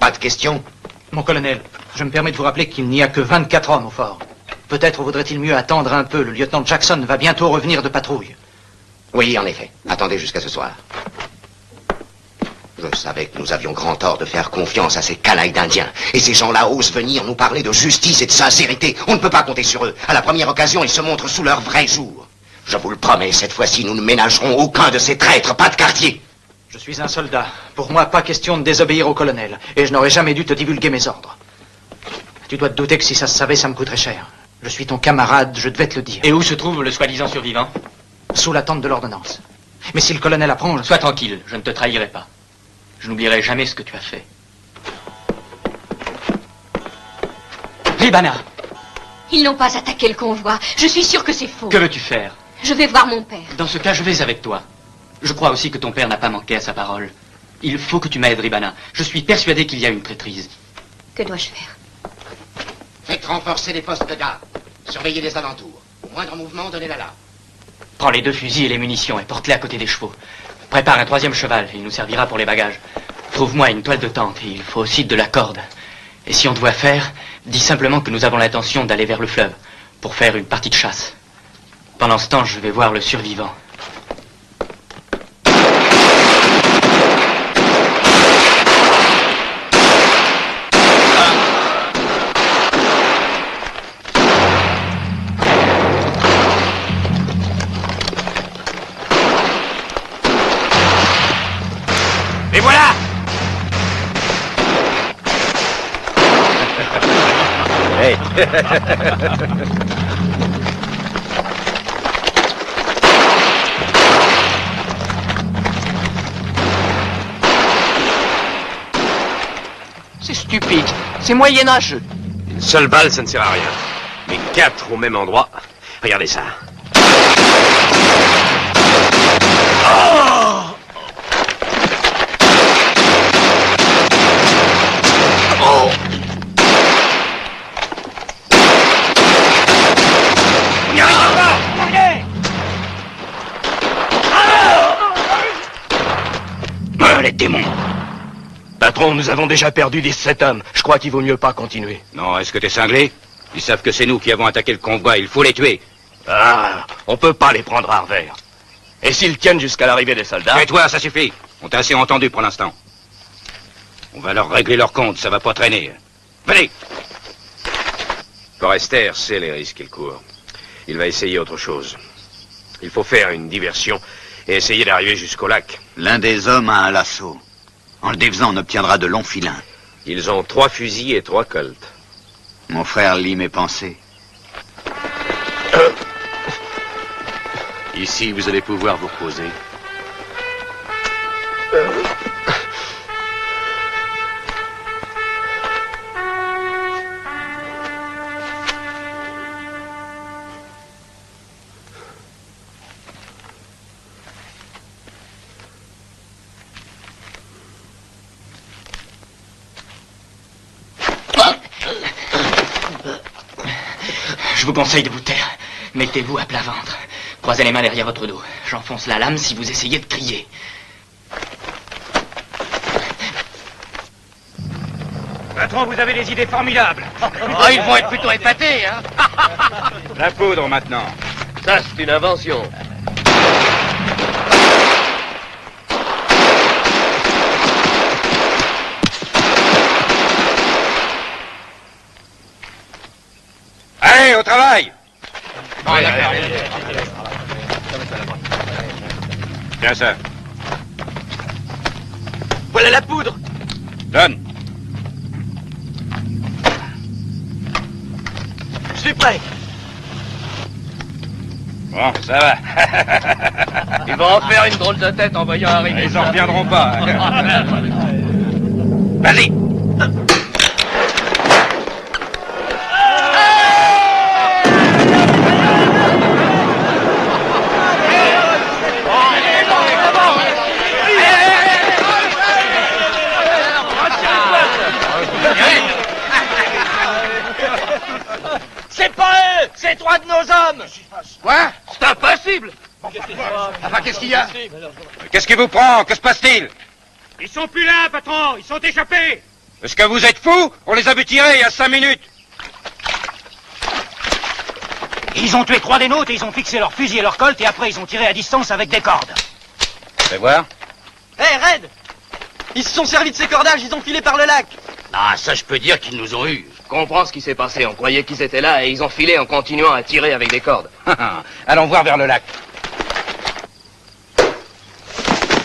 Pas de questions? Mon colonel, je me permets de vous rappeler qu'il n'y a que 24 hommes au fort. Peut-être vaudrait-il mieux attendre un peu. Le lieutenant Jackson va bientôt revenir de patrouille. Oui, en effet. Attendez jusqu'à ce soir. Je savais que nous avions grand tort de faire confiance à ces canailles d'Indiens. Et ces gens-là osent venir nous parler de justice et de sincérité. On ne peut pas compter sur eux. À la première occasion, ils se montrent sous leur vrai jour. Je vous le promets, cette fois-ci, nous ne ménagerons aucun de ces traîtres, pas de quartier. Je suis un soldat. Pour moi, pas question de désobéir au colonel. Et je n'aurais jamais dû te divulguer mes ordres. Tu dois te douter que si ça se savait, ça me coûterait cher. Je suis ton camarade, je devais te le dire. Et où se trouve le soi-disant survivant? Sous la tente de l'ordonnance. Mais si le colonel apprend... Sois tranquille, je ne te trahirai pas. Je n'oublierai jamais ce que tu as fait. Ribana! Ils n'ont pas attaqué le convoi. Je suis sûre que c'est faux. Que veux-tu faire? Je vais voir mon père. Dans ce cas, je vais avec toi. Je crois aussi que ton père n'a pas manqué à sa parole. Il faut que tu m'aides, Ribana. Je suis persuadé qu'il y a une traîtrise. Que dois-je faire? Faites renforcer les postes de garde. Surveillez les alentours. Au moindre mouvement, donnez l'alarme. Prends les 2 fusils et les munitions et porte-les à côté des chevaux. Prépare un 3e cheval, il nous servira pour les bagages. Trouve-moi une toile de tente et il faut aussi de la corde. Et si on doit faire, dis simplement que nous avons l'intention d'aller vers le fleuve pour faire une partie de chasse. Pendant ce temps, je vais voir le survivant. Et voilà! Hey. C'est stupide. C'est moyenâgeux. Une seule balle, ça ne sert à rien. Mais 4 au même endroit. Regardez ça. Oh! Oh! On n'y arrivera pas! Les démons. Pas Patron, nous avons déjà perdu 17 hommes. Je crois qu'il vaut mieux pas continuer. Non, est-ce que t'es cinglé? Ils savent que c'est nous qui avons attaqué le convoi, il faut les tuer. Ah, on peut pas les prendre à revers. Et s'ils tiennent jusqu'à l'arrivée des soldats... Tais-toi, ça suffit. On t'a assez entendu pour l'instant. On va leur régler leur compte, ça va pas traîner. Venez! Forrester sait les risques qu'il court. Il va essayer autre chose. Il faut faire une diversion et essayer d'arriver jusqu'au lac. L'un des hommes a un lasso. En le défaisant, on obtiendra de longs filins. Ils ont 3 fusils et 3 colts. Mon frère lit mes pensées. Ici, vous allez pouvoir vous reposer. Je vous conseille de vous taire. Mettez-vous à plat ventre. Croisez les mains derrière votre dos. J'enfonce la lame si vous essayez de crier. Patron, vous avez des idées formidables. Oh, ils vont être plutôt épatés, hein. La poudre, maintenant. Ça, c'est une invention. Allez, au travail. Tiens ça. Voilà la poudre. Donne. Je suis prêt. Bon, ça va. Ils vont en faire une drôle de tête en voyant arriver. Ils en reviendront pas. Vas-y. C'est pas eux, c'est 3 de nos hommes. Quoi? C'est impossible. Enfin, qu'est-ce qu'il y a? Qu'est-ce qui vous prend? Que se passe-t-il? Ils sont plus là, patron. Ils sont échappés. Est-ce que vous êtes fous? On les a vus tirer il y a 5 minutes. Ils ont tué 3 des nôtres et ils ont fixé leurs fusils et leurs colts et après ils ont tiré à distance avec des cordes. Fais voir. Hé, Red! Ils se sont servis de ces cordages, ils ont filé par le lac. Ah, ça, je peux dire qu'ils nous ont eus. Je comprends ce qui s'est passé. On croyait qu'ils étaient là et ils ont filé en continuant à tirer avec des cordes. Allons voir vers le lac.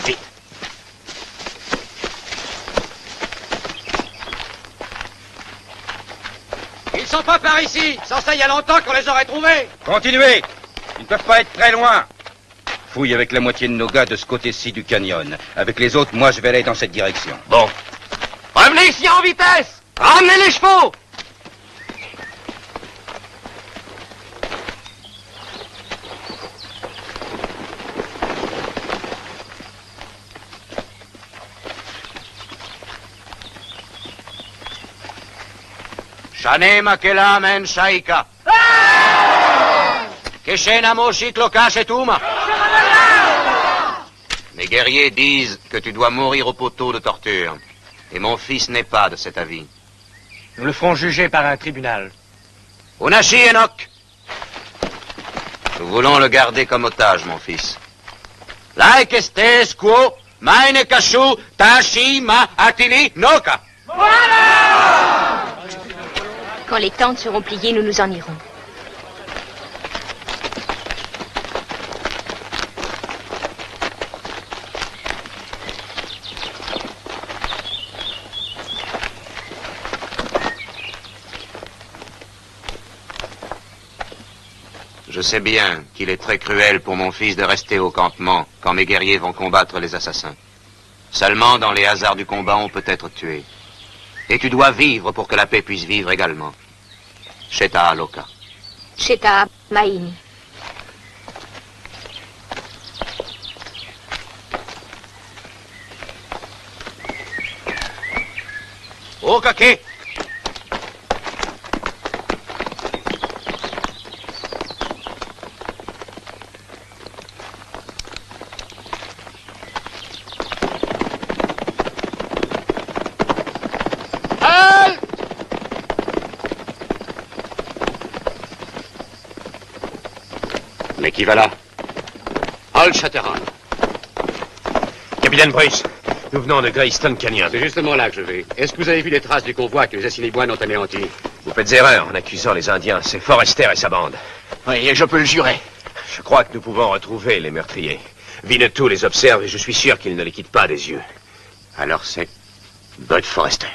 Vite. Ils sont pas par ici. Sans ça, il y a longtemps qu'on les aurait trouvés. Continuez. Ils ne peuvent pas être très loin. Fouille avec la moitié de nos gars de ce côté-ci du canyon. Avec les autres, moi, je vais aller dans cette direction. Bon. Revenez ici en vitesse. Ramenez les chevaux. Shane makela men shaika. Keshena moshik lokashetuma. Mes guerriers disent que tu dois mourir au poteau de torture. Et mon fils n'est pas de cet avis. Nous le ferons juger par un tribunal. Unashi Enoch. Nous voulons le garder comme otage, mon fils. Like estes quo, meine kashu, tashi ma atili noka. Quand les tentes seront pliées, nous nous en irons. Je sais bien qu'il est très cruel pour mon fils de rester au campement quand mes guerriers vont combattre les assassins. Seulement, dans les hasards du combat, on peut être tué. Et tu dois vivre pour que la paix puisse vivre également. Sheta Aloka. Sheta Maini. Okake. Mais qui va là? Old Shatterhand. Capitaine Bruce, nous venons de Greystone Canyon. C'est justement là que je vais. Est-ce que vous avez vu les traces du convoi que les Assiniboines ont anéanti? Vous faites erreur en accusant les Indiens. C'est Forrester et sa bande. Oui, et je peux le jurer. Je crois que nous pouvons retrouver les meurtriers. Winnetou les observe et je suis sûr qu'il ne les quitte pas des yeux. Alors c'est Bud Forrester.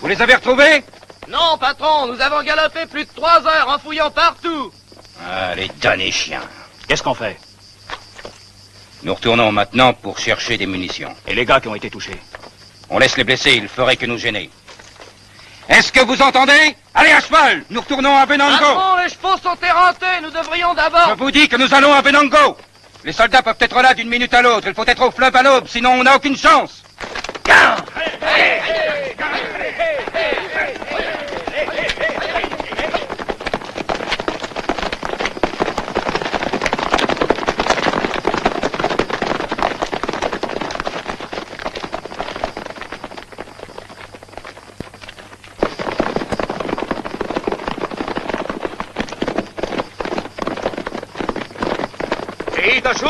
Vous les avez retrouvés? Non, patron, nous avons galopé plus de 3 heures en fouillant partout. Ah, les damnés chiens. Qu'est-ce qu'on fait? Nous retournons maintenant pour chercher des munitions. Et les gars qui ont été touchés? On laisse les blessés, ils feraient que nous gêner. Est-ce que vous entendez? Allez à cheval, nous retournons à Venango. Patron, les chevaux sont éreintés, nous devrions d'abord... Je vous dis que nous allons à Venango. Les soldats peuvent être là d'une minute à l'autre. Il faut être au fleuve à l'aube, sinon on n'a aucune chance. Tashu,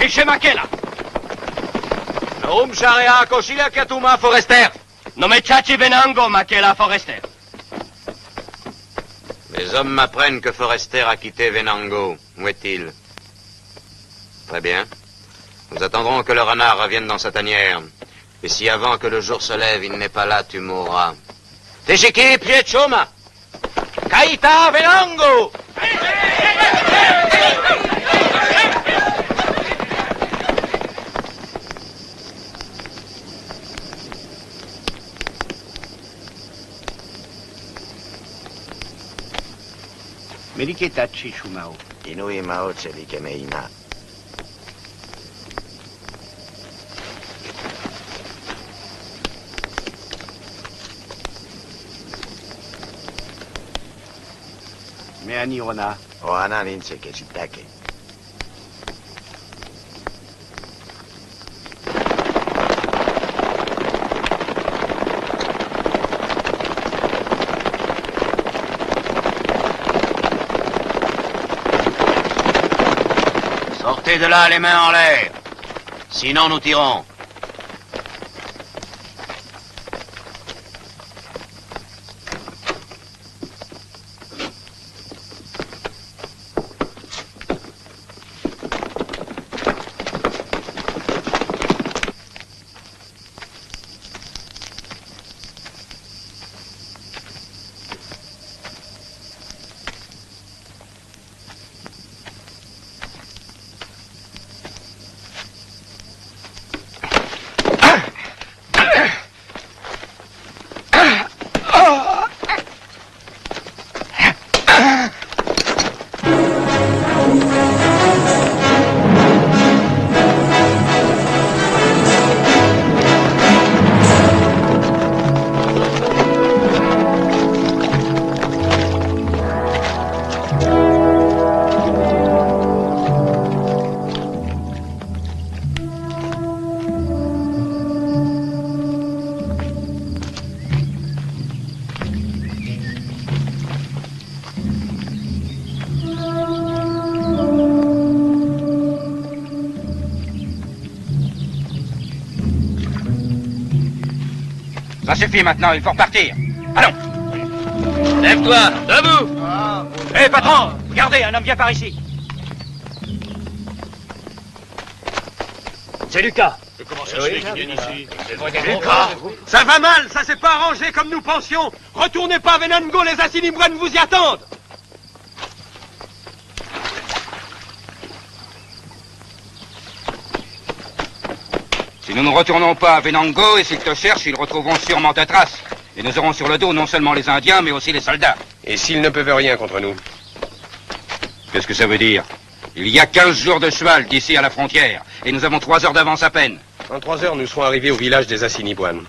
Ishe Makela. Naum Sharea Koshila Katuma Forrester. Nomechachi Venango Makela Forrester. Les hommes m'apprennent que Forrester a quitté Venango. Où est-il? Très bien. Nous attendrons que le renard revienne dans sa tanière. Et si avant que le jour se lève, il n'est pas là, tu mourras. Teshiki Piechoma. Kaita Venango. Meliketachi Shumao. Inui Mao Tselikemeina. Meani Ona. Oana Ninseke Chitake. Sortez de là les mains en l'air. Sinon nous tirons. Ça suffit maintenant, il faut repartir. Allons. Lève-toi, debout. Hé, patron, regardez, un homme vient par ici. C'est Lucas. Comment ça se fait qu'il vienne ici? Lucas, ça va mal, ça s'est pas arrangé comme nous pensions. Retournez pas à Venango, les Assiniboines vous y attendent. Si nous ne retournons pas à Venango et s'ils te cherchent, ils retrouveront sûrement ta trace. Et nous aurons sur le dos non seulement les Indiens, mais aussi les soldats. Et s'ils ne peuvent rien contre nous? Qu'est-ce que ça veut dire? Il y a 15 jours de cheval d'ici à la frontière, et nous avons 3 heures d'avance à peine. En 3 heures, nous serons arrivés au village des Assiniboines.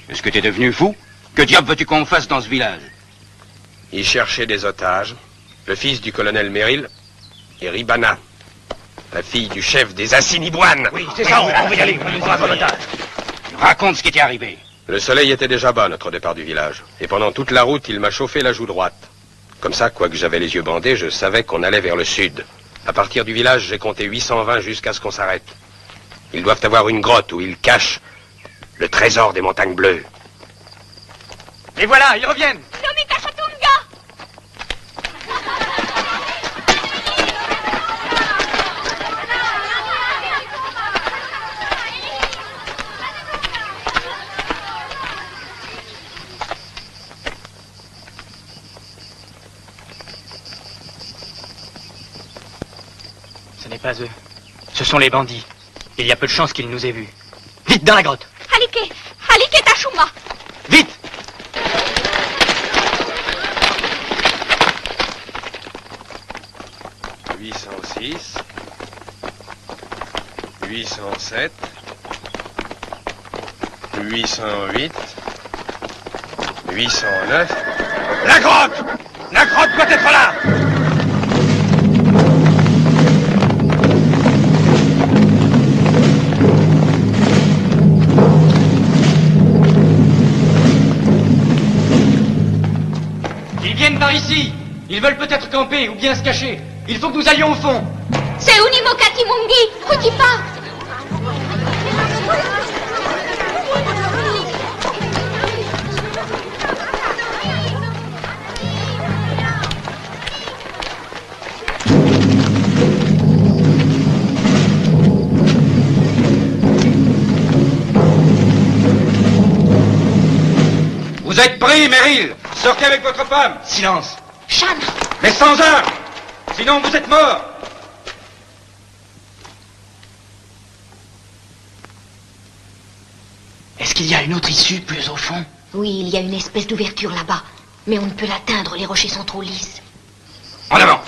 Est-ce que t'es devenu fou? Que diable veux-tu qu'on fasse dans ce village? Ils cherchaient des otages, le fils du colonel Merrill et Ribana, la fille du chef des Assiniboines. Oui, c'est ça, on va y aller, on va nous otages. Raconte ce qui t'est arrivé. Le soleil était déjà bas à notre départ du village. Et pendant toute la route, il m'a chauffé la joue droite. Comme ça, quoique j'avais les yeux bandés, je savais qu'on allait vers le sud. À partir du village, j'ai compté 820 jusqu'à ce qu'on s'arrête. Ils doivent avoir une grotte où ils cachent le trésor des montagnes bleues. Et voilà, ils reviennent. Nomita Chatunga! Ce n'est pas eux. Ce sont les bandits. Il y a peu de chances qu'ils nous aient vus. Vite, dans la grotte. Halike! Halike Tashuma! Vite! « 806, 807, 808, 809... La grotte! La grotte doit être là! Ils viennent par ici. Ils veulent peut-être camper ou bien se cacher. Il faut que nous allions au fond. C'est Unimokati Mungi! Kujipa! Vous êtes pris, Meryl. Sortez avec votre femme. Silence. Shana! Mais sans armes. Sinon, vous êtes mort. Est-ce qu'il y a une autre issue plus au fond? Oui, il y a une espèce d'ouverture là-bas. Mais on ne peut l'atteindre, les rochers sont trop lisses. En avant!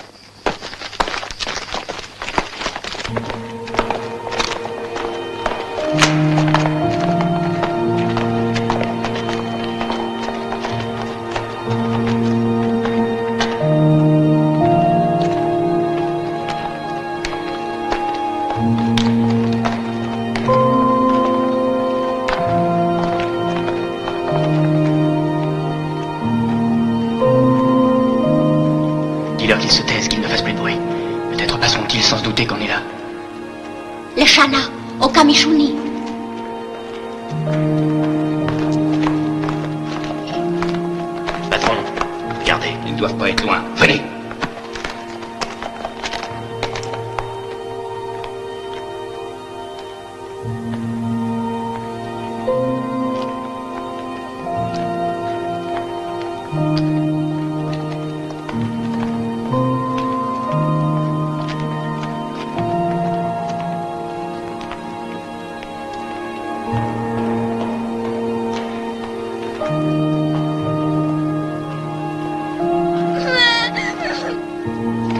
Dis-leur qu'ils se taisent, qu'ils ne fassent plus de bruit. Peut-être passeront-ils sans se douter qu'on est là. Les Shana, au Kamishuni. Patron, regardez, ils ne doivent pas être loin. Venez!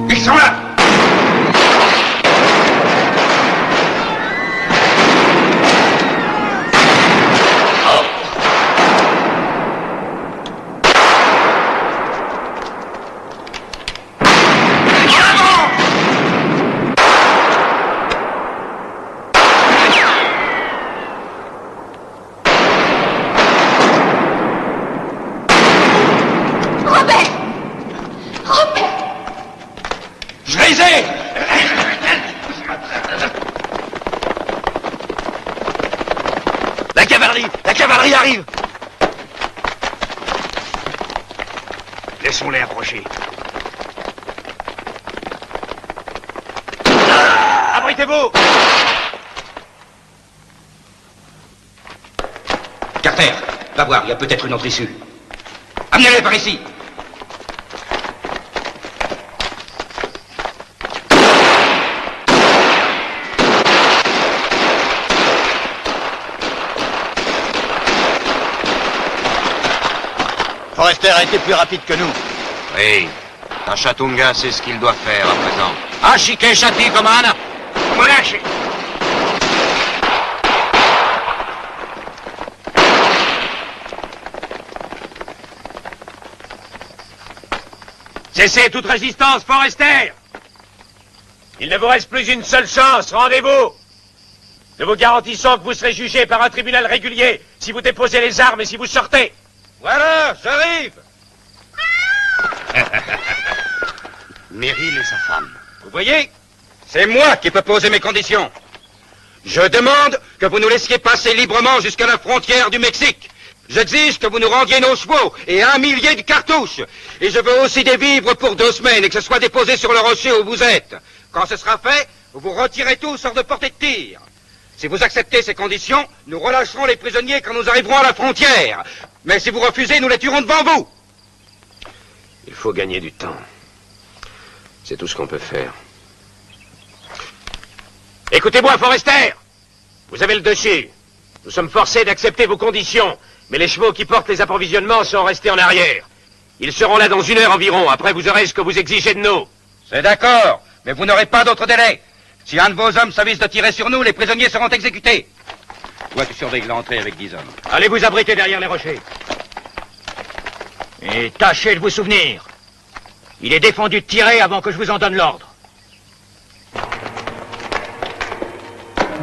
Ils sont là! Je les ai! La cavalerie arrive! Laissons-les approcher. Abritez-vous! Carter, va voir, il y a peut-être une autre issue. Amenez-les par ici! Forrester a été plus rapide que nous. Oui. Tachatunga sait ce qu'il doit faire à présent. Ashike Shati Komana! Relâchez! Cessez toute résistance, Forrester! Il ne vous reste plus une seule chance, rendez-vous! Nous vous garantissons que vous serez jugé par un tribunal régulier si vous déposez les armes et si vous sortez. Voilà, j'arrive. Meryl et sa femme. Vous voyez, c'est moi qui peux poser mes conditions. Je demande que vous nous laissiez passer librement jusqu'à la frontière du Mexique. J'exige que vous nous rendiez nos chevaux et 1 millier de cartouches. Et je veux aussi des vivres pour 2 semaines et que ce soit déposé sur le rocher où vous êtes. Quand ce sera fait, vous vous retirez tous hors de portée de tir. Si vous acceptez ces conditions, nous relâcherons les prisonniers quand nous arriverons à la frontière. Mais si vous refusez, nous les tuerons devant vous. Il faut gagner du temps. C'est tout ce qu'on peut faire. Écoutez-moi, Forester. Vous avez le dessus. Nous sommes forcés d'accepter vos conditions. Mais les chevaux qui portent les approvisionnements sont restés en arrière. Ils seront là dans 1 heure environ. Après, vous aurez ce que vous exigez de nous. C'est d'accord, mais vous n'aurez pas d'autre délai. Si un de vos hommes s'avise de tirer sur nous, les prisonniers seront exécutés. Toi, tu surveilles l'entrée avec 10 hommes. Allez vous abriter derrière les rochers. Et tâchez de vous souvenir. Il est défendu de tirer avant que je vous en donne l'ordre.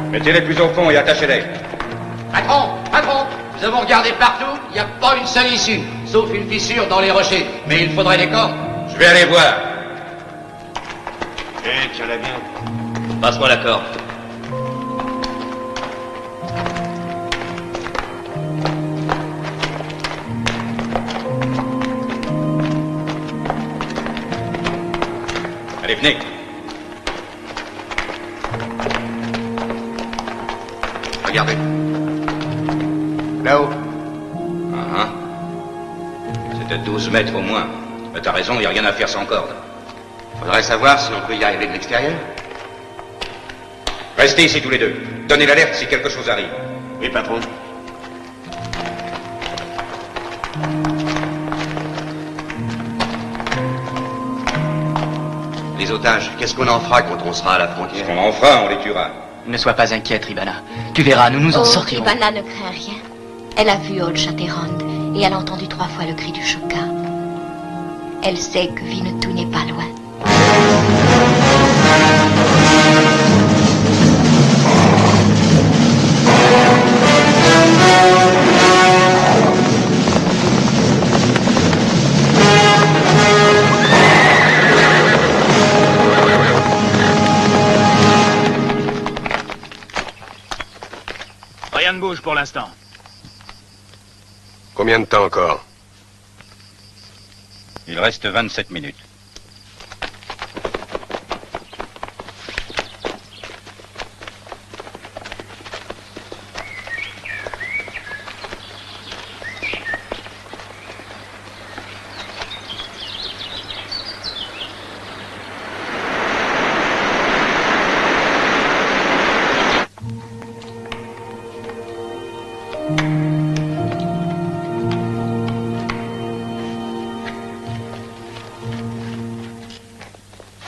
Mettez-les plus au fond et attachez-les. Patron, nous avons regardé partout, il n'y a pas une seule issue, sauf une fissure dans les rochers. Mais il faudrait des cordes. Je vais aller voir. Tiens-la bien. Passe-moi la corde. Allez, venez. Regardez. Là-haut. C'était 12 mètres au moins. Mais t'as raison, il n'y a rien à faire sans corde. Faudrait savoir si on peut y arriver de l'extérieur. Restez ici tous les deux. Donnez l'alerte si quelque chose arrive. Oui, patron. Les otages, qu'est-ce qu'on en fera quand on sera à la frontière? On en fera, on les tuera. Ne sois pas inquiète, Ribana. Tu verras, nous nous en sortirons. Ribana ne craint rien. Elle a vu Old Shatterhand et elle a entendu 3 fois le cri du Shoka. Elle sait que Winnetou n'est pas loin. Rien ne bouge pour l'instant. Combien de temps encore? Il reste 27 minutes.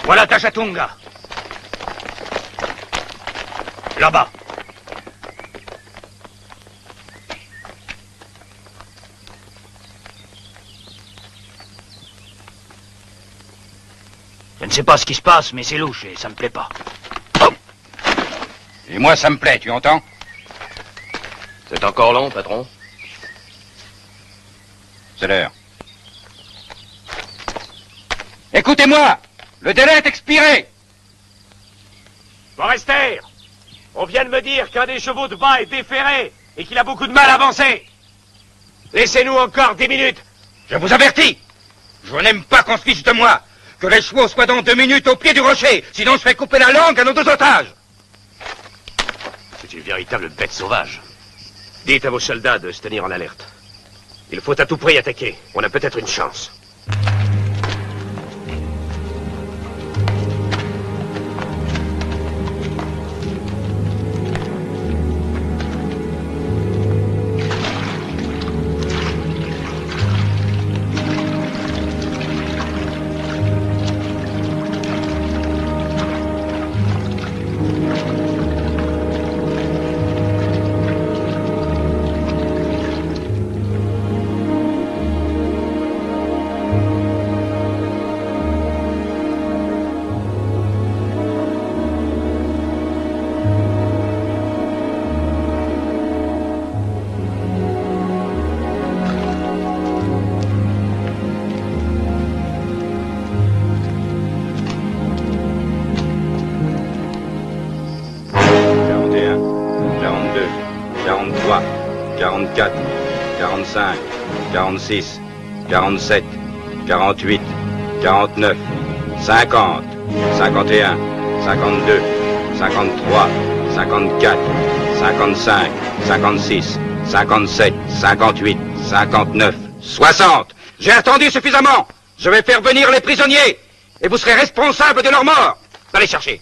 Voilà Tachatunga. Là-bas. Je ne sais pas ce qui se passe, mais c'est louche et ça me plaît pas. Et moi, ça me plaît, tu entends? C'est encore long, patron? C'est l'heure. Écoutez-moi! Le délai est expiré! Forester, on vient de me dire qu'un des chevaux de bas est déféré et qu'il a beaucoup de mal à avancer. Laissez-nous encore 10 minutes. Je vous avertis! Je n'aime pas qu'on se fiche de moi! Que les chevaux soient dans 2 minutes au pied du rocher, sinon je ferai couper la langue à nos 2 otages! C'est une véritable bête sauvage. Dites à vos soldats de se tenir en alerte. Il faut à tout prix attaquer. On a peut-être une chance. 44, 45, 46, 47, 48, 49, 50, 51, 52, 53, 54, 55, 56, 57, 58, 59, 60. J'ai attendu suffisamment. Je vais faire venir les prisonniers et vous serez responsables de leur mort. Allez chercher.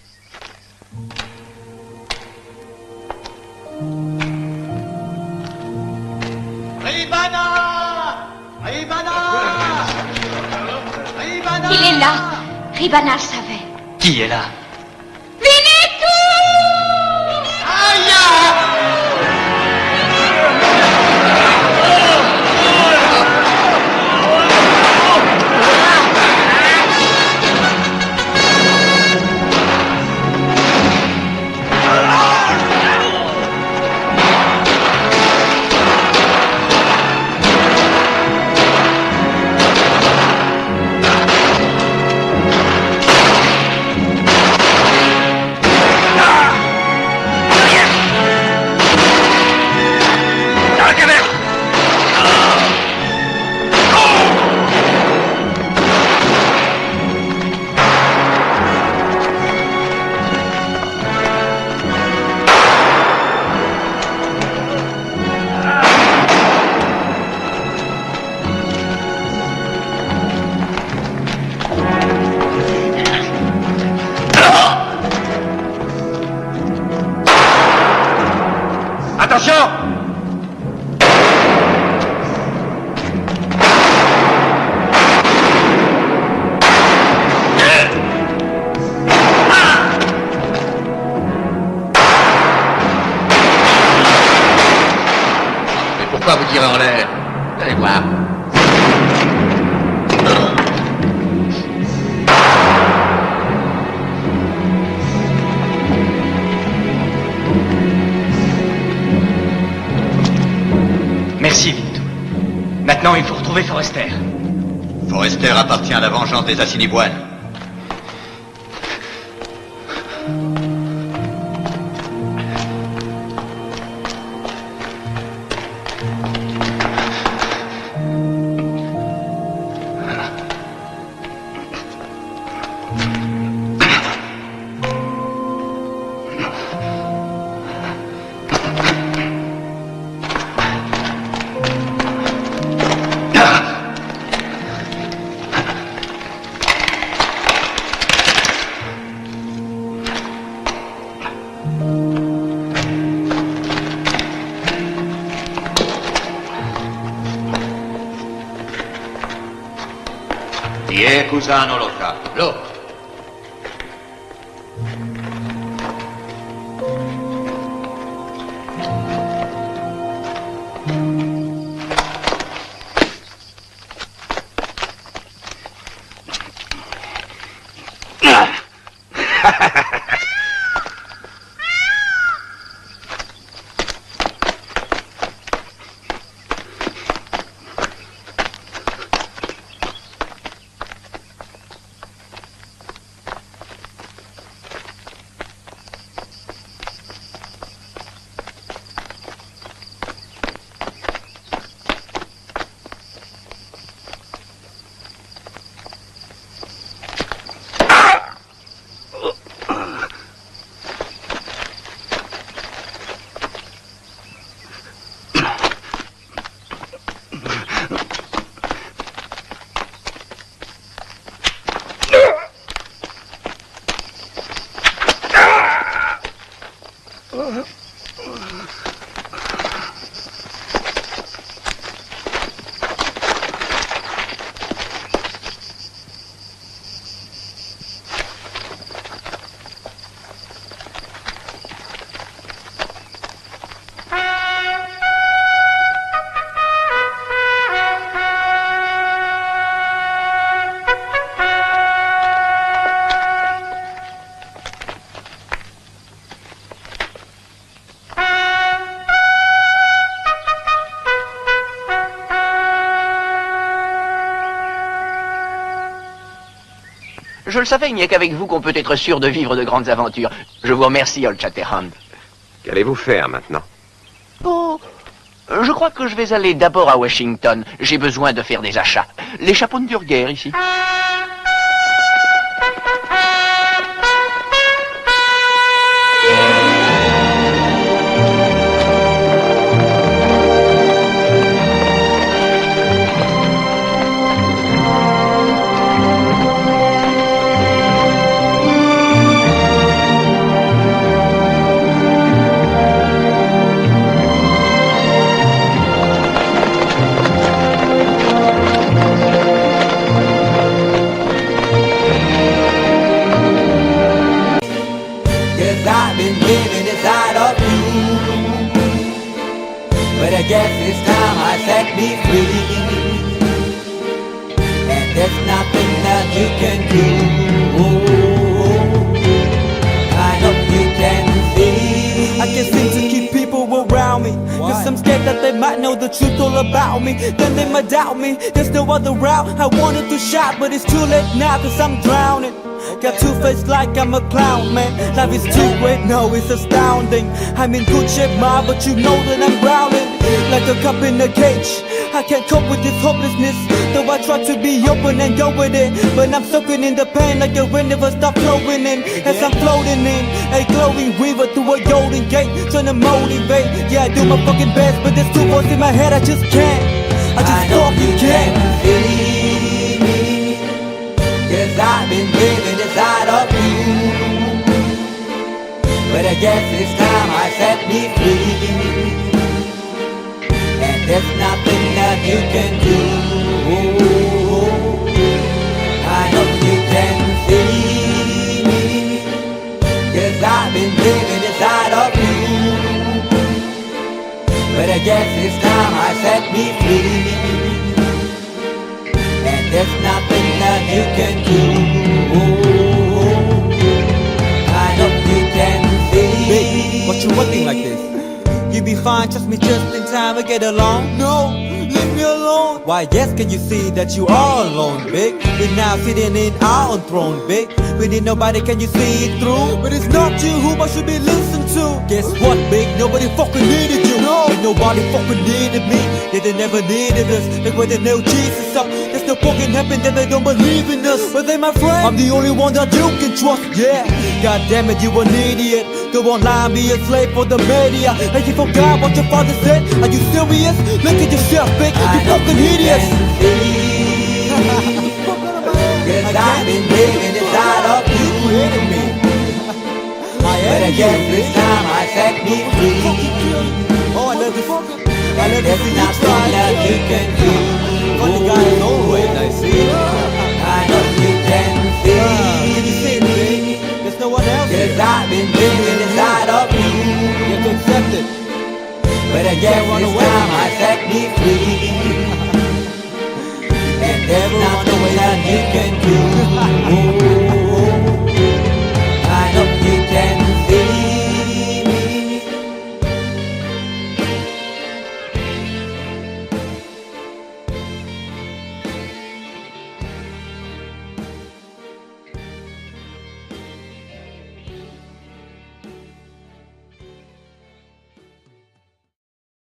Ribana! Ribana! Ribana! Il est là. Ribana le savait. Qui est là? Winnetou! Aïe! Pourquoi vous tirez en l'air? Allez voir. Merci, Winnetou. Maintenant, il faut retrouver Forrester. Forrester appartient à la vengeance des Assiniboines. Cusano lo sa. Lo. Je le savais, il n'y a qu'avec vous qu'on peut être sûr de vivre de grandes aventures. Je vous remercie, Old Shatterhand. Qu'allez-vous faire maintenant? Oh, Je crois que je vais aller d'abord à Washington. J'ai besoin de faire des achats. Les chapeaux ne durent guère ici. But I guess this time I set me free, and there's nothing that you can do. I hope you can see. I can't seem to keep people around me, cause I'm scared that they might know the truth all about me. Then they might doubt me, there's no other route. I wanted to shout, but it's too late now, cause I'm drowning. Got two face like I'm a clown, man. Life is too great, no, it's astounding. I'm in good shape, ma, but you know that I'm drowning like a cup in a cage. I can't cope with this hopelessness, though I try to be open and go with it. But I'm soaking in the pain like the wind never stop flowing in. As I'm floating in a glowing river through a golden gate, trying to motivate. Yeah, I do my fucking best, but there's two voices in my head, I just can't. I just fucking can't. Cause I've been living inside of you, but I guess this time I set me free, and there's nothing that you can do. I hope you can see me, cause I've been living inside of you, but I guess this time I set me free, and there's nothing that you can do. I hope you can see. Baby, what you looking like this? You be fine, trust me, just in time to get along. No, leave me alone. Why, yes, can you see that you are alone, big? We're now sitting in our own throne, big. We need nobody, can you see it through? But it's not you who I should be listening to. Guess what, big? Nobody fucking needed you. No, and nobody fucking needed me. Yeah, they never needed us. Like when they nailed Jesus up, there's no fucking heaven, then they don't believe in us. But they my friend, I'm the only one that you can trust. Yeah, god damn it, you an idiot. Go online, be a slave for the media. And you forgot what your father said. Are you serious? Look at yourself, big. You fucking idiots. Cause I've been living inside of you, but I guess this time I set me free. Oh, I love this. I love there's nothing that you can do. Funny guy is always, I see. I know you can see. Can you see it, baby? There's no one else. Cause I've been living inside of you. You have to accept it. But I guess this time I set me free. And there's nothing that you can do.